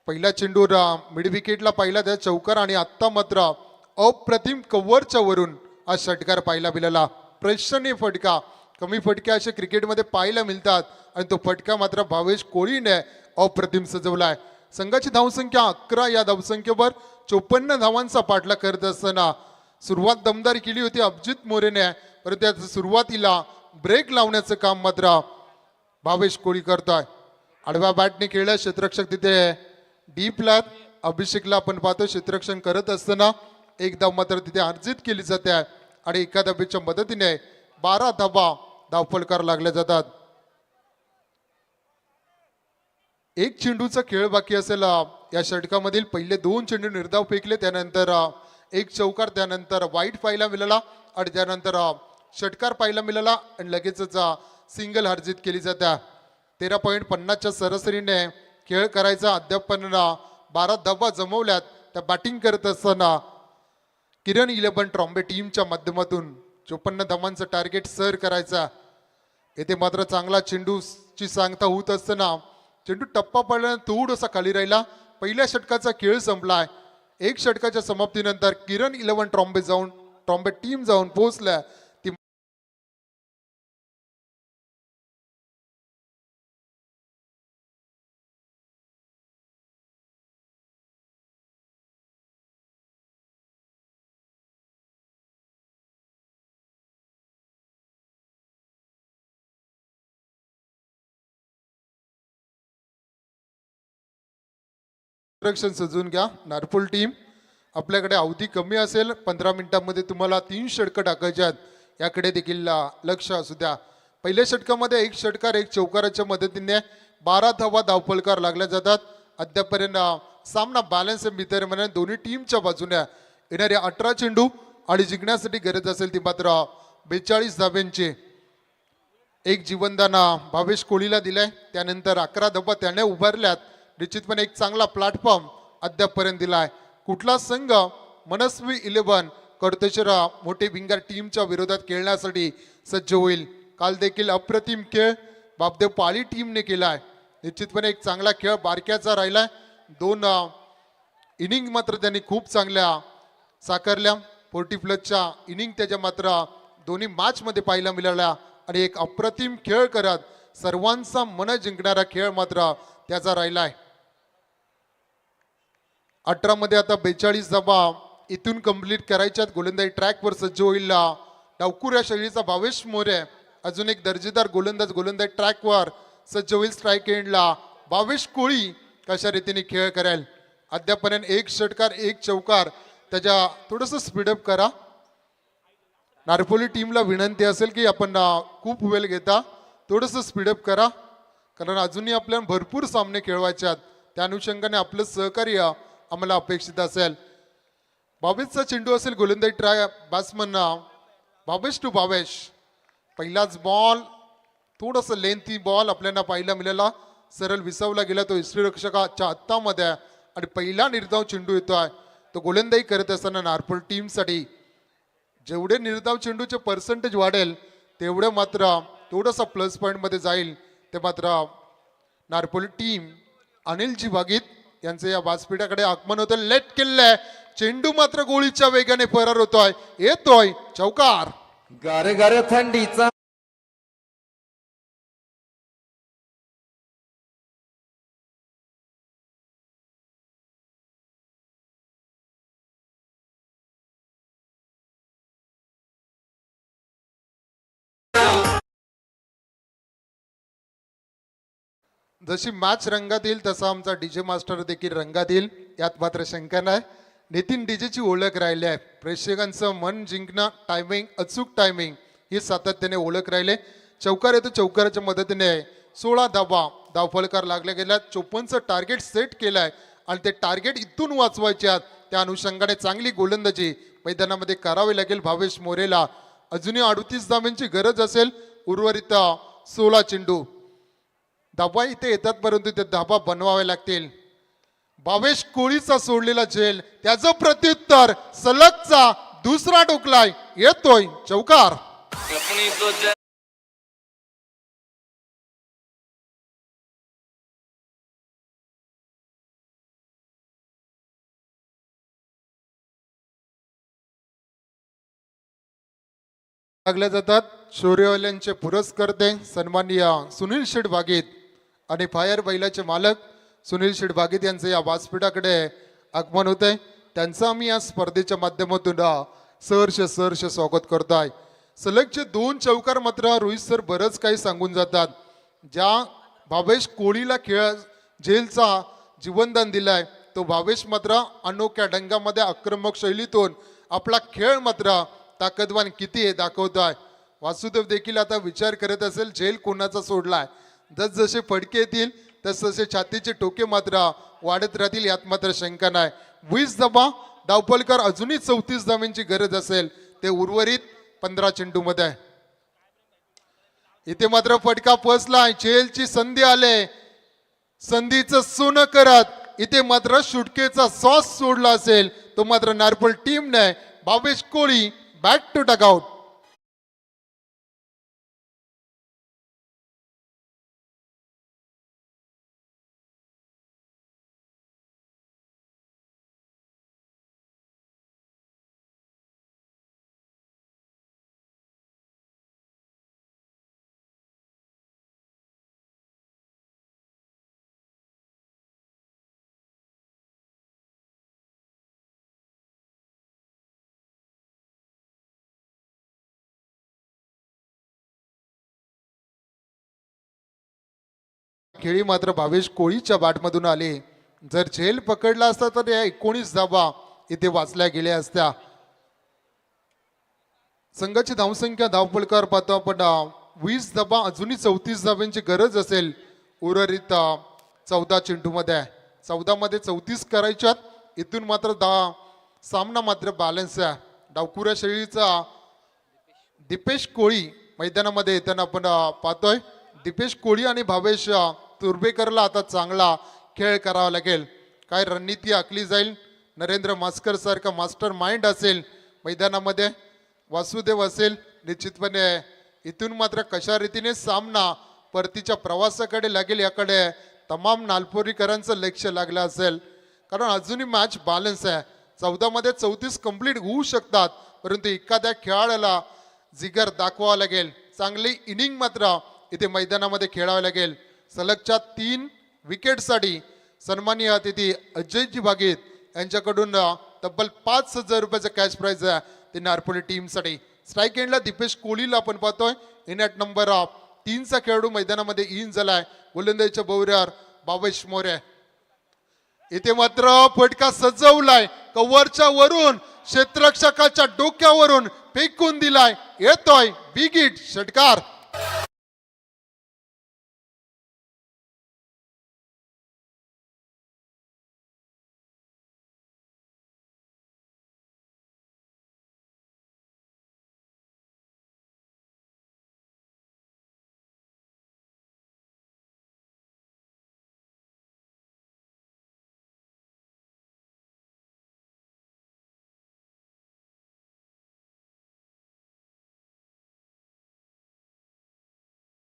[SPEAKER 2] पहिला चेंडू मिड विकेटला पाहिला त्या चौकार आणि आत्ता मात्र अप्रतिम कव्हरच्या वरून हा षटकार पाहायला मिळाला. प्रेक्षणीय फटका. कमी फटके असे क्रिकेटमध्ये पाहायला मिळतात आणि तो फटका मात्र भावेश कोहलीने अप्रतिम सजवलाय. संघाची धावसंख्या 11. या धावसंख्येवर 54 धावांचा पाठलाग करत असताना सुरुवात दमदार केली होती अभिजित मोरेने. परंतु त्या सुरुवातीला ब्रेक लावण्याचं काम मात्र भावेश कोहली करतोय. आडव्या बॅटने खेळल्या क्षेत्ररक्षक तिथे डीपला अभिषेकला आपण पाहतो क्षेत्ररक्षण करत असताना एक धाव मात्र तिथे अर्जित केली जाते आणि एका धावेच्या मदतीने 12 धावा धावफलकार लागल्या जातात. एक चेंडूचा खेळ बाकी असेल या षटकामधील. पहिले 2 चेंडू निर्धाव फेकले, त्यानंतर एक चौकार, त्यानंतर वाईट पाहायला मिळाला आणि त्यानंतर षटकार पाहायला मिळाला आणि लगेचच सिंगल हर्जित केली जाते. 13.50च्या सरासरीने खेळ करायचा. अद्याप पण 12 धावा जमवल्यात. त्या बॅटिंग करत असताना किरण 11 ट्रॉम्बे टीमच्या माध्यमातून 54 धावांचं टार्गेट सर करायचा. येथे मात्र चांगला चेंडूची सांगता होत असताना चेंडू टप्पा पडल्यानं थोडासा खाली राहिला. पहिल्या षटकाचा खेळ संपलाय. एक षटकाच्या समाप्तीनंतर किरण 11 ट्रॉम्बे टीम जाऊन पोहोचल्या. ती सजून घ्या. नारपोल टीम आपल्याकडे अवधी कमी असेल. 15 मिनिटांमध्ये तुम्हाला 3 षटकं टाकायचे आहेत. याकडे देखील लक्ष असू द्या. पहिल्या षटकामध्ये एक षटकार एक चौकाराच्या मदतीने 12 धावा धावफलकार लागल्या जातात. अद्यापर्यंत सामना बॅलन्स आहे. दोन्ही टीमच्या बाजूने येणारे 18 चेंडू आणि जिंकण्यासाठी गरज असेल ती मात्र 42 धाव्यांची. एक जीवनदान भावेश कोळीला दिलाय. त्यानंतर 11 धावा त्याने उभारल्यात. निश्चितपणे एक चांगला प्लॅटफॉर्म अद्यापपर्यंत दिलाय. कुठला संघ मनस्वी 11 कडतेश्वर मोठे भिंगार टीमच्या विरोधात खेळण्यासाठी सज्ज होईल? काल देखील अप्रतिम खेळ बापदेव पाली टीमने केलाय. निश्चितपणे एक चांगला खेळ बारक्याचा राहिलाय. 2 इनिंग मात्र त्यांनी खूप चांगल्या साकारल्या. 40+ इनिंग त्याच्या मात्र दोन्ही मॅच मध्ये पाहायला मिळाल्या आणि एक अप्रतिम खेळ करत सर्वांचा मन जिंकणारा खेळ मात्र त्याचा राहिलाय. 18 मध्ये आता 42 धावा इथून कंप्लीट करायच्यात. गोलंदाजी ट्रॅकवर सज्ज होईल डावखुर या शैलीचा भावेश मोरे. अजून एक दर्जेदार गोलंदाजी ट्रॅकवर सज्ज होईल. स्ट्राईक एंडला भावेश कोळी कशा रीतीने खेळ करेल? अद्यापर्यंत 1 षटकार 1 चौकार. त्याच्या थोडस स्पीडअप करा. नारपोली टीमला विनंती असेल की आपण खूप वेळ घेता, थोडस स्पीडअप करा, कारण अजूनही आपल्याला भरपूर सामने खेळवायचे आहेत. त्या अनुषंगाने आपलं सहकार्य आम्हाला अपेक्षित असेल. भावेशचा चेंडू असेल. गोलंदाजी try batsman Bhavesh to Bhavesh. पहिलाच बॉल थोडस लेंथी बॉल आपल्याला पाहायला मिळाला. सरळ विसावला गेला तो यष्टीरक्षकाच्या हातामध्ये आणि पहिला निर्धाव चेंडू येतोय. तो गोलंदाजी करत असताना नारपोल टीमसाठी जेवढे निर्धाव चेंडूचे पर्सेंटेज वाढेल तेवढे मात्र थोडंसं प्लस पॉईंट मध्ये जाईल. ते मात्र नारपोली टीम अनिलजी वागीत यांचे या व्यासपीठाकडे आगमन होतं. लेट केलंय. चेंडू मात्र गोळीच्या वेगाने फरार होतोय. येतोय चौकार.
[SPEAKER 3] गार गार थंडीचा
[SPEAKER 2] जशी मॅच रंगात येईल तसा आमचा डीजे मास्टर देखील रंगात येईल, यात मात्र शंका नाही. नितीन डीजेची ओळख राहिली आहे. प्रेक्षकांचं मन जिंकणं, टायमिंग, अचूक टायमिंग ही सातत्याने ओळख राहिले. चौकार येतो. चौकाराच्या मदतीने 16 धावा धावफलकार लागल्या गेल्या. 54चं टार्गेट सेट केलंय आणि ते टार्गेट इथून वाचवायचे आहेत. त्या अनुषंगाने चांगली गोलंदाजी मैदानामध्ये करावी लागेल भावेश मोरेला. अजूनही 38 धाव्यांची गरज असेल. उर्वरित 16 चेंडू. धाबा इथे येतात परंतु ते धाबा बनवावे लागतील. भावेश कोळीचा सोडलेला झेल त्याचं प्रत्युत्तर सलगचा दुसरा टोकलाय. येतोय चौकार. लागल्या जातात. शौर्यवाल्यांचे पुरस्कर्ते सन्माननीय सुनील शेठ वागीत आणि फायर बैलाचे मालक सुनील शेठ वागीत यांचे या व्यासपीठाकडे आगमन होत आहे. त्यांचं आम्ही या स्पर्धेच्या माध्यमातून सहर्ष स्वागत करतोय. सलगचे 2 चौकार मात्र रोहित सर बरंच काही सांगून जातात. ज्या भावेश कोळीला खेळ झेलचा जीवनदान दिलाय तो भावेश मात्र अनोख्या ढंगामध्ये आक्रमक शैलीतून आपला खेळ मात्र ताकदवान किती हे दाखवतोय. वासुदेव देखील आता विचार करत असेल झेल कोणाचा सोडलाय. जसजसे फडके येतील तसतसे छातीचे टोके मात्र वाढत राहतील, यात मात्र शंका नाही. 20 धावा धावफलकार. अजूनही 34 धाव्यांची गरज असेल. ते उर्वरित 15 चेंडू मध्ये. इथे मात्र फटका फसलाय. झेलची संधी आले. संधीचं सोनं करत इथे मात्र शुटकेचा सॉस सोडला असेल तो मात्र नारपोल टीमने. भावेश कोळी बॅक टू डगआउट. खेळी मात्र भावेश कोळीच्या बॅटमधून आले. जर झेल पकडला असता तर या 19 धावा इथे वाचल्या गेल्या असत्या. संघाची धावसंख्या धावफलकार पाहतो आपण 20 धावा. अजूनही 34 धाव्यांची गरज असेल उर्वरित 14 चेंडू मध्ये. 14 मध्ये 34 करायच्यात. इथून मात्र सामना मात्र बॅलन्स आहे. डावखुऱ्या शैलीचा दीपेश कोळी मैदानामध्ये येताना आपण पाहतोय. दीपेश कोळी आणि भावेश तुर्भेकरला आता चांगला खेळ करावा लागेल. काय रणनीती आखली जाईल. नरेंद्र मास्कर सारखा मास्टर माइंड असेल मैदानामध्ये, वासुदेव असेल, निश्चितपणे इथून मात्र कशा रीतीने सामना परतीच्या प्रवासाकडे लागेल याकडे तमाम नालपोरीकरांचं लक्ष लागलं असेल. कारण अजूनही मॅच बॅलन्स आहे. 14 मध्ये 34 कंप्लीट होऊ शकतात, परंतु एखाद्या खेळाडूला जिगर दाखवावा लागेल. चांगली इनिंग मात्र इथे मैदानामध्ये खेळावे लागेल. सलगच्या 3 विकेटसाठी सन्माननीय अतिथी अजयजी भागीत यांच्याकडून तब्बल 5,000 रुपयाचं कॅश प्राइज आहे ते नारपोली टीमसाठी. स्ट्राईक एंडला दीपेश कोहलीला आपण पाहतोय. इन ॲट नंबर 3चा खेळाडू मैदानामध्ये इन झालाय. गोलंदाजीच्या बौऱ्यावर भावेश मोरे. इथे मात्र फटका सजवलाय. कव्हरच्या वरून क्षेत्ररक्षकाच्या डोक्यावरून फेकून दिलाय. येतोय बिग हिट षटकार.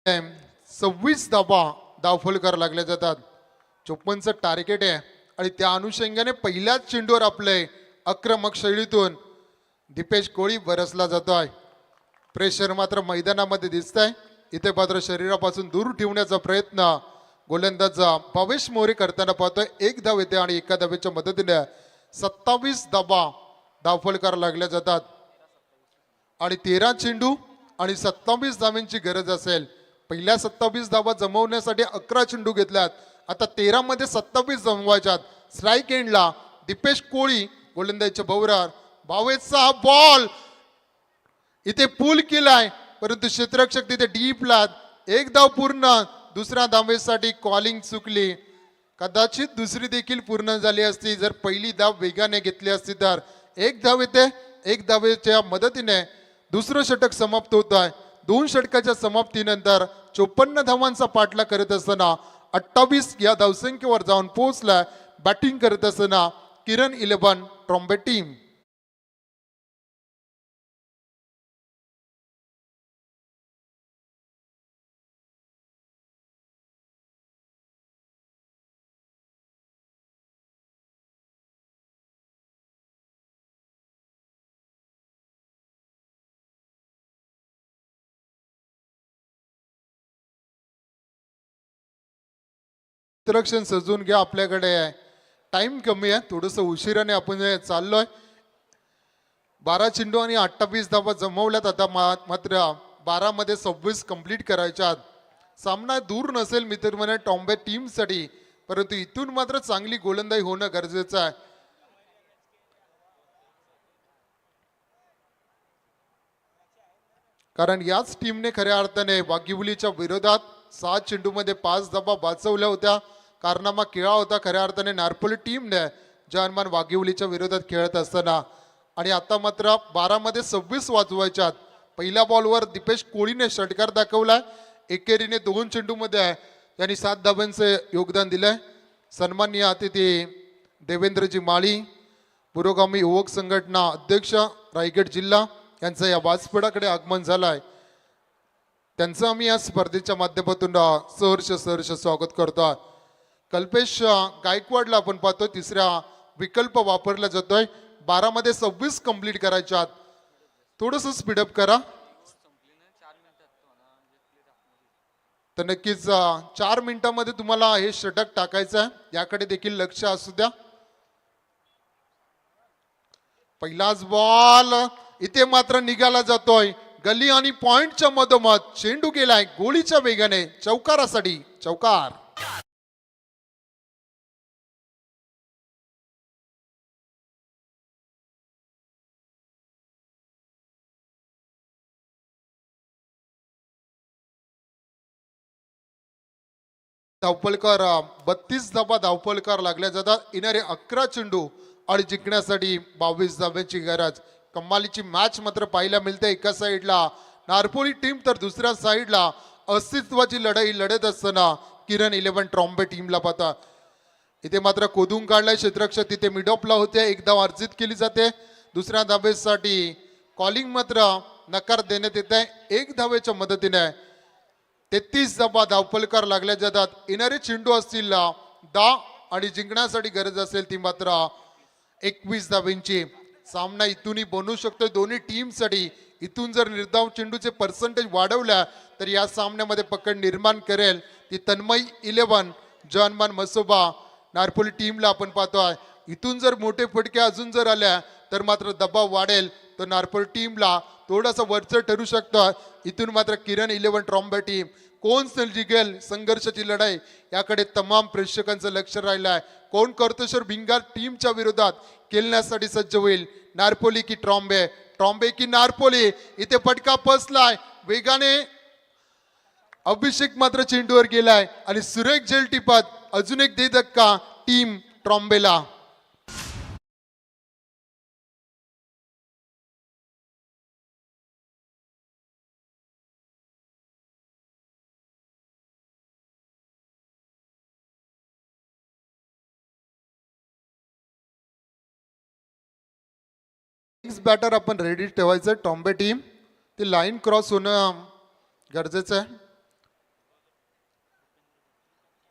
[SPEAKER 2] टाइम 26 धावफलकार लागले जातात. 54चं टार्गेट आहे आणि त्या अनुषंगाने पहिल्याच चेंडूवर आपले आक्रमक शैलीतून दीपेश कोळी बरसला जातोय. प्रेशर मात्र मैदानामध्ये दिसतंय. इथे मात्र शरीरापासून दूर ठेवण्याचा प्रयत्न गोलंदाज भावेश मोरे करताना पाहतोय. 1 धाव येते आणि एका धावेच्या मदतीने 27 धावफलकार लागल्या जातात आणि 13 चेंडू आणि 27 धावांची गरज असेल. पहिल्या 27 धावा जमवण्यासाठी 11 चेंडू घेतल्यात. आता 13 मध्ये 27 जमवायच्यात. स्ट्राईक एंडला दीपेश कोळी गोलंदाजीच्या भोवऱ्यावर. भावेशचा बॉल इथे पूल केलाय, परंतु क्षेत्ररक्षक तिथे डीपला. 1 धाव पूर्ण. दुसऱ्या धावेसाठी कॉलिंग चुकली. कदाचित दुसरी देखील पूर्ण झाली असती जर पहिली धाव वेगाने घेतली असती तर. 1 धाव येते. 1 धावेच्या मदतीने दुसरं षटक समाप्त होत आहे. 2 षटकाच्या समाप्तीनंतर 54 धावांचा पाठलाग करत असताना 28 या धावसंख्येवर जाऊन पोहोचला. बॅटिंग करत असताना किरण 11 ट्रॉम्बे टीम. इंस्ट्रक्शन सजून घ्या. आपल्याकडे टाइम कमी आहे, थोडंसं उशिराने आपण चाललोय. 12 चेंडू आणि 28 धावा जमवल्यात. आता मात्र 12 मध्ये 26 कंप्लीट करायच्यात. सामना दूर नसेल मित्र म्हणे टॉम्बे टीमसाठी, परंतु इथून मात्र चांगली गोलंदाजी होणं गरजेचं आहे. कारण याच टीमने खऱ्या अर्थाने वाघिवलीच्या विरोधात 6 चेंडूमध्ये 5 धावा वाचवल्या होत्या. कारनामा केला होता खऱ्या अर्थाने नारपोली टीमने जानमान वाघिवलीच्या विरोधात खेळत असताना. आणि आता मात्र 12 मध्ये 26 वाजवायच्यात. पहिल्या बॉलवर दीपेश कोळीने षटकार दाखवलाय. एकेरीने 2 चेंडूमध्ये त्यांनी 7 धावांचे योगदान दिलंय. सन्माननीय अतिथी देवेंद्रजी माळी, पुरोगामी युवक संघटना अध्यक्ष रायगड जिल्हा यांचं या व्यासपीठाकडे आगमन झालंय. त्यांचं आम्ही या स्पर्धेच्या माध्यमातून सहर्ष स्वागत करतो. कल्पेश गायकवाडला आपण पाहतोय. तिसरा विकल्प वापरला जातोय. 12 मध्ये 26 कंप्लीट करायच्यात. थोडंसं स्पीडअप करा तर नक्कीच 4 मिनिटांमध्ये तुम्हाला हे षटक टाकायचं आहे. याकडे देखील लक्ष असू द्या. पहिलाच बॉल इथे मात्र निघाला जातोय. गली आणि पॉइंटच्या मधोमध चेंडू गेलाय गोळीच्या वेगाने. चौकारासाठी चौकार. धावपलकार 32 धावा धावपलकार लागल्या जातात. येणारे 11 चेंडू आणि जिंकण्यासाठी 22 धाव्यांची गरज. कमालीची मॅच मात्र पाहायला मिळते. एका साईडला नारपोली टीम तर दुसऱ्या साईडला अस्तित्वाची लढाई लढत असताना किरण 11 ट्रॉम्बे टीमला पाहता. इथे मात्र कोदून काढलाय क्षेत्ररक्षक, तिथे मिडऑफला होते, एक धाव अर्जित केली जाते. दुसऱ्या धावेसाठी कॉलिंग मात्र नकार देण्यात येत आहे. एक धावेच्या मदतीने 33 धावा धावपलकार लागल्या जातात. येणारे चेंडू असतील 10 आणि जिंकण्यासाठी गरज असेल ती मात्र 21 धावेंची. सामना इथूनही बनू शकतो दोन्ही टीमसाठी. इथून जर निर्धाव चेंडूचे पर्सेंटेज वाढवल्या तर या सामन्यामध्ये पकड निर्माण करेल ती तन्मय 11 जॉनमान मसोबा नारपोली टीमला आपण पाहतोय. इथून जर मोठे फटके अजून जर आल्या तर मात्र दबाव वाढेल, तर नारपोली टीमला थोडासा वरचढ ठरू शकतं. इथून मात्र किरण 11 ट्रॉम्बे टीम कोण जिंकेल संघर्षाची लढाई याकडे तमाम प्रेक्षकांचं लक्ष राहिलं आहे. कोण कर्तशर भिंगार टीमच्या विरोधात खेळण्यासाठी सज्ज होईल, नारपोली की ट्रॉम्बे, ट्रॉम्बे की नारपोली. इथे फटका बसलाय वेगाने, अभिषेक मात्र चेंडूवर गेलाय आणि सुरेख झेल टिपत अजून एक दे धक्का टीम ट्रॉम्बेला. बॅटर आपण रेडी ठेवायचं. ट्रॉम्बे टीम ती लाईन क्रॉस होणं गरजेचं आहे.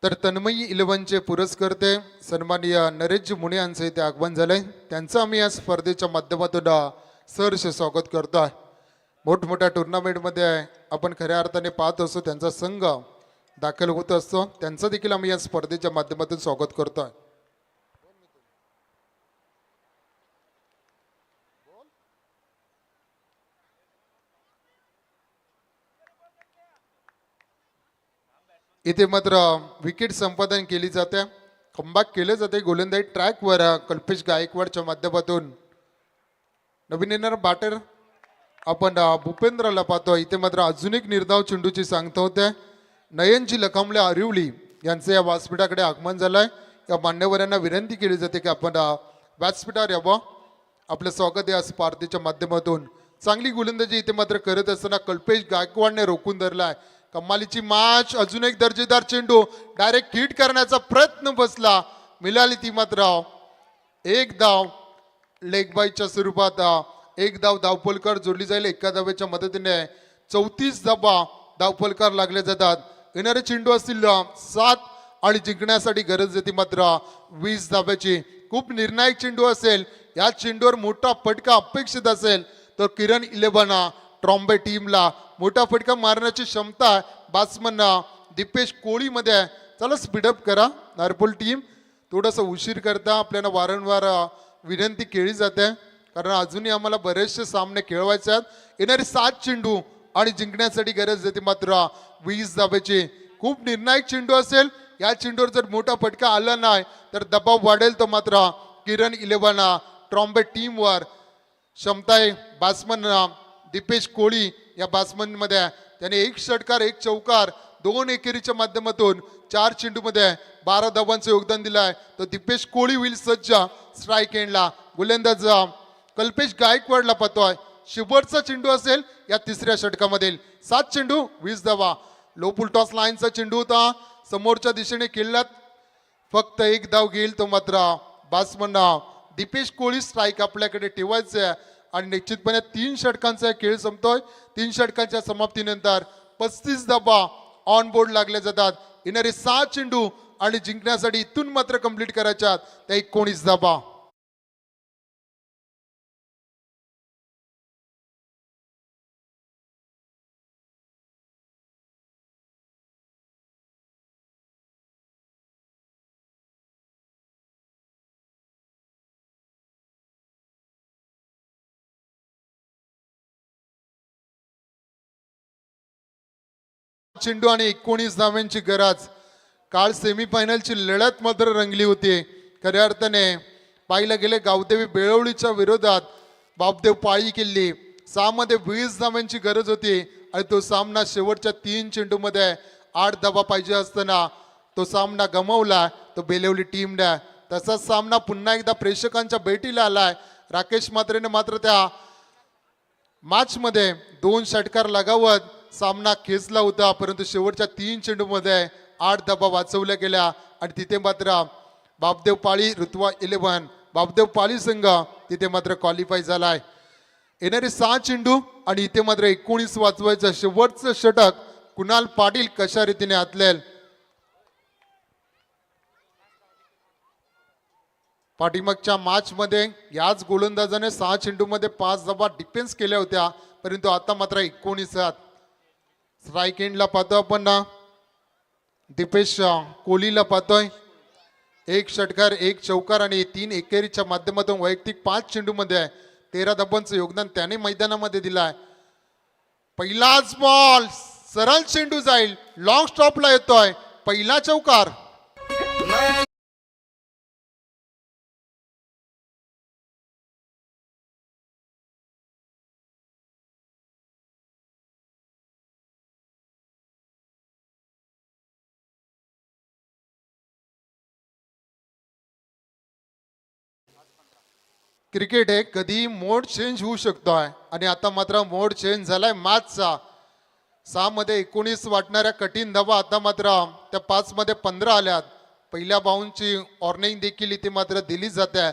[SPEAKER 2] तर तन्मयी 11चे पुरस्कर्ते सन्माननीय नरेशजी मुने यांचं इथे आगमन झालंय. त्यांचं आम्ही या स्पर्धेच्या माध्यमातून सहर्ष स्वागत करतोय. मोठमोठ्या टुर्नामेंटमध्ये आपण खऱ्या अर्थाने पाहत असतो त्यांचा संघ दाखल होत असतो. त्यांचं देखील आम्ही या स्पर्धेच्या माध्यमातून स्वागत करतोय. इथे मात्र विकेट संपादन केली जाते, कमबॅक केले जाते. गोलंदाजी ट्रॅकवर कल्पेश गायकवाडच्या माध्यमातून नवीन येणारा बॅटर आपण भूपेंद्रला पाहतो. इथे मात्र अजून एक निर्धाव चेंडूची सांगता होते. नयनजी लखांबले अरिवली यांचे या व्यासपीठाकडे आगमन झालंय. या मान्यवरांना विनंती केली जाते की आपण व्यासपीठावर यावं. आपलं स्वागत या स्पर्धेच्या माध्यमातून. चांगली गोलंदाजी इथे मात्र करत असताना कल्पेश गायकवाडने रोखून धरलाय. कमालीची मॅच, अजून एक दर्जेदार चेंडू डायरेक्ट हिट करण्याचा प्रयत्न बसला, मिळाली ती मात्र एक धाव. लेग बाईच्या स्वरूपात एक धाव धावपलकार जोडली जाईल. एका धावेच्या मदतीने 34 धावा धावपलकार लागले जातात. येणारे चेंडू असतील 7 आणि जिंकण्यासाठी गरज येते मात्र 20 धाव्याची. खूप निर्णायक चेंडू असेल, या चेंडूवर मोठा फटका अपेक्षित असेल तर किरण 11 ट्रॉम्बे टीमला मोठा फटका मारण्याची क्षमता बॅट्समन दीपेश कोळीमध्ये आहे. चला स्पीडअप करा नारपोल टीम. थोडासा उशीर करता आपल्याला वारंवार विनंती केली जाते, कारण अजूनही आम्हाला बरेचसे सामने खेळवायचे आहेत. येणारे 7 चेंडू आणि जिंकण्यासाठी गरज येते मात्र 20 धावेची. खूप निर्णायक चेंडू असेल, या चेंडूवर जर मोठा फटका आला नाही तर दबाव वाढेल. तो मात्र किरण 11 ट्रॉम्बे टीमवर क्षमता आहे. बॅट्समन दीपेश कोळी या बॅट्समन मध्ये त्याने 1 षटकार 1 चौकार 2 एकेरीच्या माध्यमातून 4 चेंडूमध्ये 12 धावांचं योगदान दिलंय. तर दीपेश कोळी होईल सज्ज स्ट्राईक एंडला. गोलंदाज कल्पेश गायकवाडला पाहतोय. शेवटचा चेंडू असेल या तिसऱ्या षटकामधील. 7 चेंडू 20 धावा. लो पुल टॉस लाईनचा चेंडू होता, समोरच्या दिशेने खेळलात, फक्त 1 धाव घेईल. तो मात्र बॅट्समन दीपेश कोळी स्ट्राईक आपल्याकडे ठेवायचे आणि निश्चितपणे 3 षटकांचा खेळ संपतोय. 3 षटकांच्या समाप्तीनंतर 35 धावा ऑन बोर्ड लागले जातात. येणारे 6 चेंडू आणि जिंकण्यासाठी इथून मात्र कंप्लीट करायच्या त्या 19 धावा. चेंडू आणि 19 धाव्यांची गरज. काल सेमीफायनलची लढत मात्र रंगली होती. खऱ्या अर्थाने पाहिलं गेले गावदेवी बेळवलीच्या विरोधात बापदेव पाळी केली. 6 मध्ये 20 धाव्यांची गरज होती आणि तो सामना शेवटच्या 3 चेंडूमध्ये 8 धावा पाहिजे असताना तो सामना गमावला तो बेळवली टीमने. तसाच सामना पुन्हा एकदा प्रेक्षकांच्या भेटीला आलाय. राकेश म्हात्रेने मात्र त्या मॅच मध्ये 2 षटकार लगावत सामना खेचला होता, परंतु शेवटच्या 3 चेंडूमध्ये 8 धावा वाचवल्या गेल्या आणि तिथे मात्र बापदेव पाळी ऋतुवा 11 बापदेव पाळी संघ तिथे मात्र क्वालिफाय झालाय. येणारे 6 चेंडू आणि इथे मात्र 19 वाचवायचं शेवटचं षटक कुणाल पाटील कशा रीतीने हातलेल. पाठीमागच्या मॅच मध्ये याच गोलंदाजाने 6 चेंडूमध्ये 5 धावा डिफेन्स केल्या होत्या, परंतु आता मात्र 19. स्ट्राईक एंडला पाहतो आपण दीपेश कोहलीला पाहतोय. 1 षटकार 1 चौकार आणि 3 एकेरीच्या माध्यमातून वैयक्तिक 5 चेंडूमध्ये 13 धावांचं योगदान त्याने मैदानामध्ये दिलाय. पहिलाच बॉल सरळ चेंडू जाईल, लॉंग स्टॉपला येतोय, पहिला चौकार. क्रिकेट आहे कधी मोड चेंज होऊ शकतोय आणि आता मात्र मोड चेंज झालाय मॅचचा. 6 मध्ये 19 वाटणाऱ्या कठीण धावा आता मात्र त्या 5 मध्ये 15 आल्यात. पहिल्या बाउन्सची वॉर्निंग देखील इथे मात्र दिली जाते.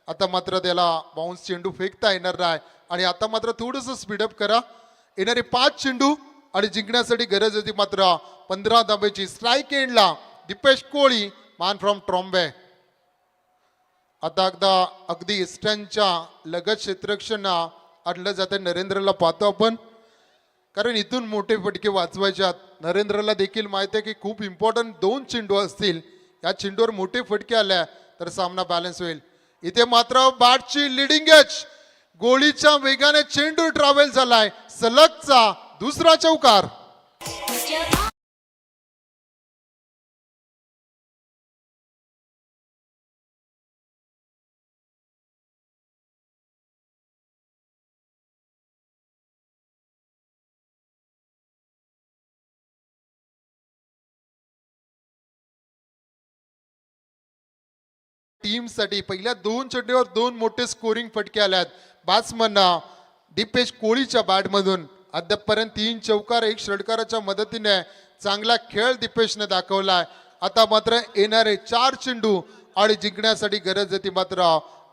[SPEAKER 2] आता मात्र त्याला बाउन्स चेंडू फेकता येणार नाही आणि आता मात्र थोडंसं स्पीडअप करा. येणारे 5 चेंडू आणि जिंकण्यासाठी गरज होती मात्र 15 धाब्याची. स्ट्राईक एंडला दीपेश कोहली मान फ्रॉम ट्रॉम्बे. आता अगदी ईस्टर्नच्या लगत क्षेत्ररक्षण आणलं जाते. नरेंद्रला पाहतो आपण, कारण इथून मोठे फटके वाचवायच्यात. नरेंद्रला देखील माहिती आहे की खूप इम्पॉर्टंट 2 चेंडू असतील, या चेंडूवर मोठे फटके आल्या तर सामना बॅलन्स होईल. इथे मात्र बॅटची लिडिंग एज, गोळीच्या वेगाने चेंडू ट्रॅव्हल झालाय, सलगचा दुसरा चौकार. टीम साठी पहिल्या 2 चेंडूवर 2 मोठे स्कोरिंग फटके आल्यात. बॅट्समन दीपेश कोहलीच्या बॅटमधून अद्यापपर्यंत 3 चौकार 1 षटकाराच्या मदतीने चांगला खेळ दीपेशने दाखवलाय. आता मात्र येणारे 4 चेंडू आणि जिंकण्यासाठी गरज होती मात्र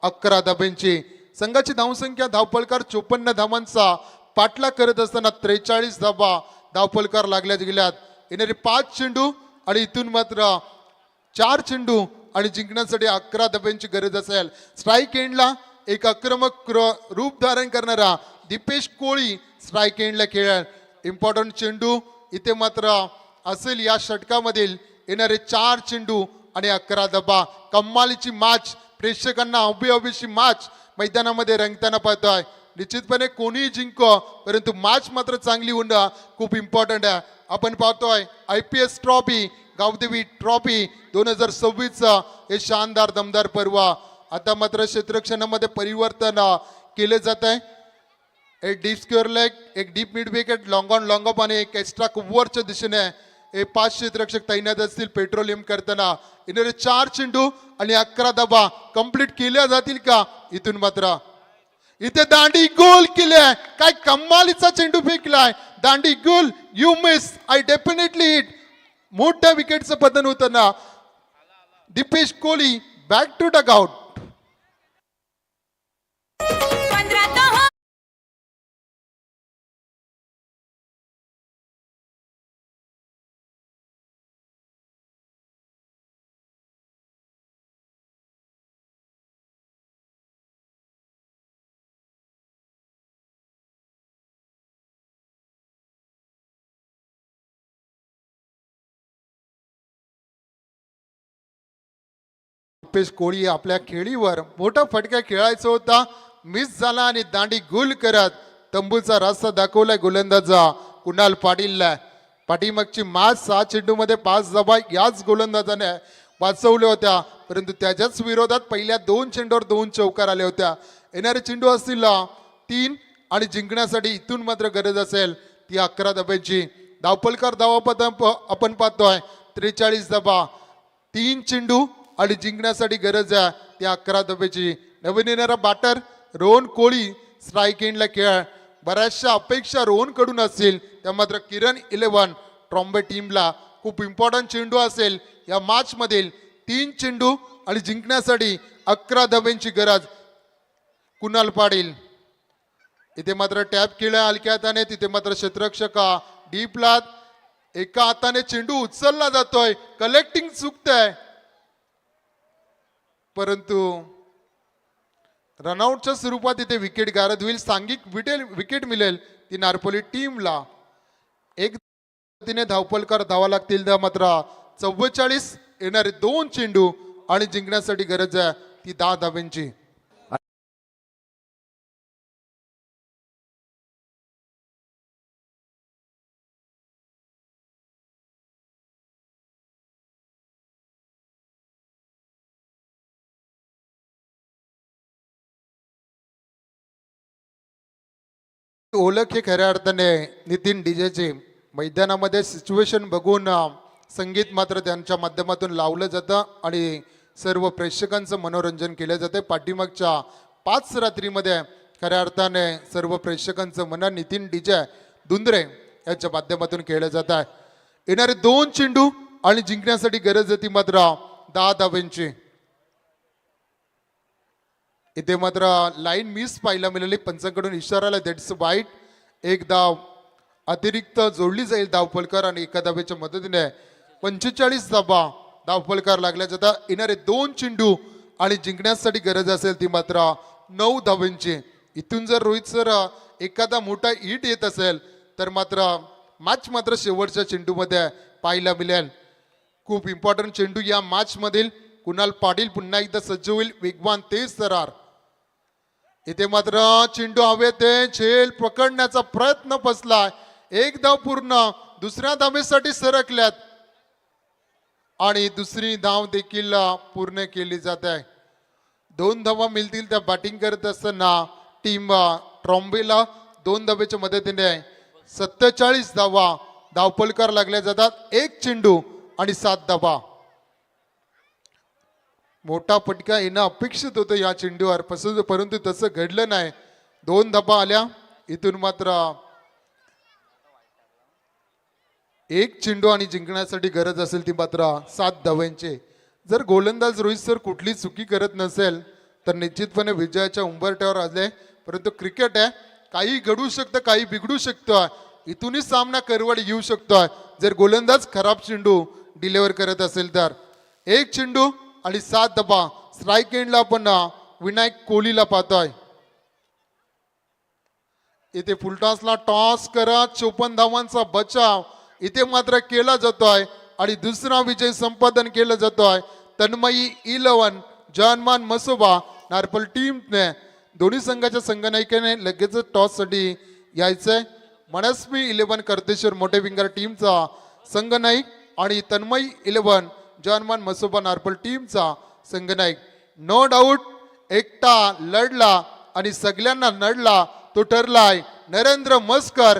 [SPEAKER 2] 11 धाब्यांची. संघाची धावसंख्या धावपलकार 54 धावांचा पाठलाग करत असताना 43 धावा धावपलकार लागल्या गेल्यात. येणारे 5 चेंडू आणि इथून मात्र 4 चेंडू आणि जिंकण्यासाठी 11 धाब्यांची गरज असेल. स्ट्राईक एंडला एक आक्रमक रूप धारण करणारा दीपेश कोहली स्ट्राईक एंडला खेळेल. इम्पॉर्टंट चेंडू इथे मात्र असेल या षटकामधील. येणारे 4 चेंडू आणि 11 धाबा. कमालीची मॅच, प्रेक्षकांना हवीशी मॅच मैदानामध्ये रंगताना पाहतोय. निश्चितपणे कोणीही जिंको, परंतु मॅच मात्र चांगली होणं खूप इम्पॉर्टंट आहे. आपण पाहतोय IPS ट्रॉफी, गावदेवी ट्रॉफी 2026 हे शानदार दमदार पर्व. आता मात्र क्षेत्ररक्षणामध्ये परिवर्तन केले जात आहे. एक डीप स्क्वेअर लेग, एक deep mid wicket, long on long of आणि एक एक्स्ट्रा कव्हरच्या दिशेने हे 5 क्षेत्ररक्षक तैनात असतील पेट्रोलियम करताना. येणारे 4 चेंडू आणि 11 धाबा कंप्लीट केल्या जातील का? इथून मात्र इथे दांडी गोल केले. काय कमालीचा चेंडू फेकलाय, दांडी गोल. You miss, I definitely hit. मोठ्या विकेटचं पतन होताना Dipesh Kohli back to dugout. Dipesh Kohli आपल्या खेळीवर मोठा फटका खेळायचा होता, मिस झाला आणि दांडी गुल करत तंबूचा रस्ता दाखवलाय गोलंदाजा कुणाल पाटीलला. पाठीमागची मॅच 6 चेंडूमध्ये 5 धावा याच गोलंदाजाने वाचवल्या होत्या, परंतु त्याच्याच विरोधात पहिल्या 2 चेंडूवर 2 चौकार आल्या होत्या. येणारे चेंडू असतील 3 आणि जिंकण्यासाठी इथून मात्र गरज असेल ती 11 धाब्यांची. धावपलकार धावा आपण पाहतोय 43 धाबा. 3 चेंडू आणि जिंकण्यासाठी गरज आहे ती 11 धाब्याची. नवीन येणारा बॅटर रोहन कोहली स्ट्राईक एंडला खेळ. बऱ्याचशा अपेक्षा रोहन कडून असतील, त्या मात्र किरण 11 ट्रॉम्बे टीमला खूप इम्पॉर्टंट चेंडू असेल या मॅच मधील. 3 चेंडू आणि जिंकण्यासाठी 11 धाब्यांची गरज कुणाल पाटील. इथे मात्र टॅप केला हलक्या हाताने, तिथे मात्र क्षेत्ररक्षक डीपलात एका हाताने चेंडू उचलला जातोय, कलेक्टिंग चुकतंय, परंतु रनआउटच्या स्वरूपात इथे विकेट गारद होईल. सांघिक विकेट मिळेल ती नारपोली टीमला. एक तिने धावपलकार धावा लागतील, त्या मात्र 44 येणारे 2 चेंडू आणि जिंकण्यासाठी गरज आहे ती 10 धाब्यांची. ओळख हे खऱ्या अर्थाने नितीन डीजेचे मैदानामध्ये सिच्युएशन बघून संगीत मात्र त्यांच्या माध्यमातून लावलं जातं आणि सर्व प्रेक्षकांचं मनोरंजन केलं जातं. पाठीमागच्या 5 रात्रीमध्ये खऱ्या अर्थाने सर्व प्रेक्षकांचं मन नितीन डीजे दुंदरे यांच्या माध्यमातून केलं जात आहे. येणारे 2 चेंडू आणि जिंकण्यासाठी गरज आहे ती मात्र 10 धाब्यांची. इथे मात्र लाईन मिस पाहायला मिळाली, पंचांकडून इशाराला दॅट्स वाईट. एक धाव अतिरिक्त जोडली जाईल धावफलकार आणि एका धावेच्या मदतीने 45 धाबा धावफलकार लागल्या जातात. येणारे 2 चेंडू आणि जिंकण्यासाठी गरज असेल ती मात्र 9 धाब्यांची. इथून जर रोहित सर एखादा मोठा हिट येत असेल तर मात्र मॅच मात्र शेवटच्या चेंडूमध्ये पाहायला मिळेल. खूप इम्पॉर्टंट चेंडू या मॅच मधील. कुणाल पाटील पुन्हा एकदा सज्ज होईल, वेगवान तेज तरार. इथे मात्र चेंडू हवे ते झेल पकडण्याचा प्रयत्न फसलाय. एक धाव पूर्ण, दुसऱ्या धावेसाठी सरकल्यात आणि दुसरी धाव देखील पूर्ण केली जात आहे. 2 धावा मिळतील त्या बॅटिंग करत असताना टीम ट्रॉम्बेला 2 धावेच्या मदतीने 47 धावा धावपलकार लागल्या जातात. 1 चेंडू आणि 7 धावा. मोठा फटका येणं अपेक्षित होतं या चेंडूवर, परंतु तसं घडलं नाही. 2 धाबा आल्या. इथून मात्र 1 चेंडू आणि जिंकण्यासाठी गरज असेल ती मात्र 7 धाव्यांची. जर गोलंदाज रोहित सर कुठली चुकी करत नसेल तर निश्चितपणे विजयाच्या उंबरठ्यावर आले. परंतु क्रिकेट आहे, काही घडू शकतं, काही बिघडू शकतं. इथूनही सामना करवड येऊ शकतोय जर गोलंदाज खराब चेंडू डिलिव्हर करत असेल तर. 1 चेंडू आणि 7 धाबा. स्ट्राईक एंडला आपण विनायक कोहलीला पाहतोय. इथे फुलटॉसला टॉस करत 54 धावांचा बचाव इथे मात्र केला जातोय आणि दुसरा विजय संपादन केला जातोय. तन्मयी 11 जानमान मसोबा नारपल टीमने दोन्ही संघाच्या संघनायिकेने लगेच टॉस साठी यायचंय. मनस्वी 11 करतेश्वर मोठे विंगर टीमचा संघनायक आणि तन्मयी 11 जानमान मसोबा नारपल टीमचा संघनायक. नो डाऊट एकटा लढला आणि सगळ्यांना नडला तो ठरलाय नरेंद्र मस्कर.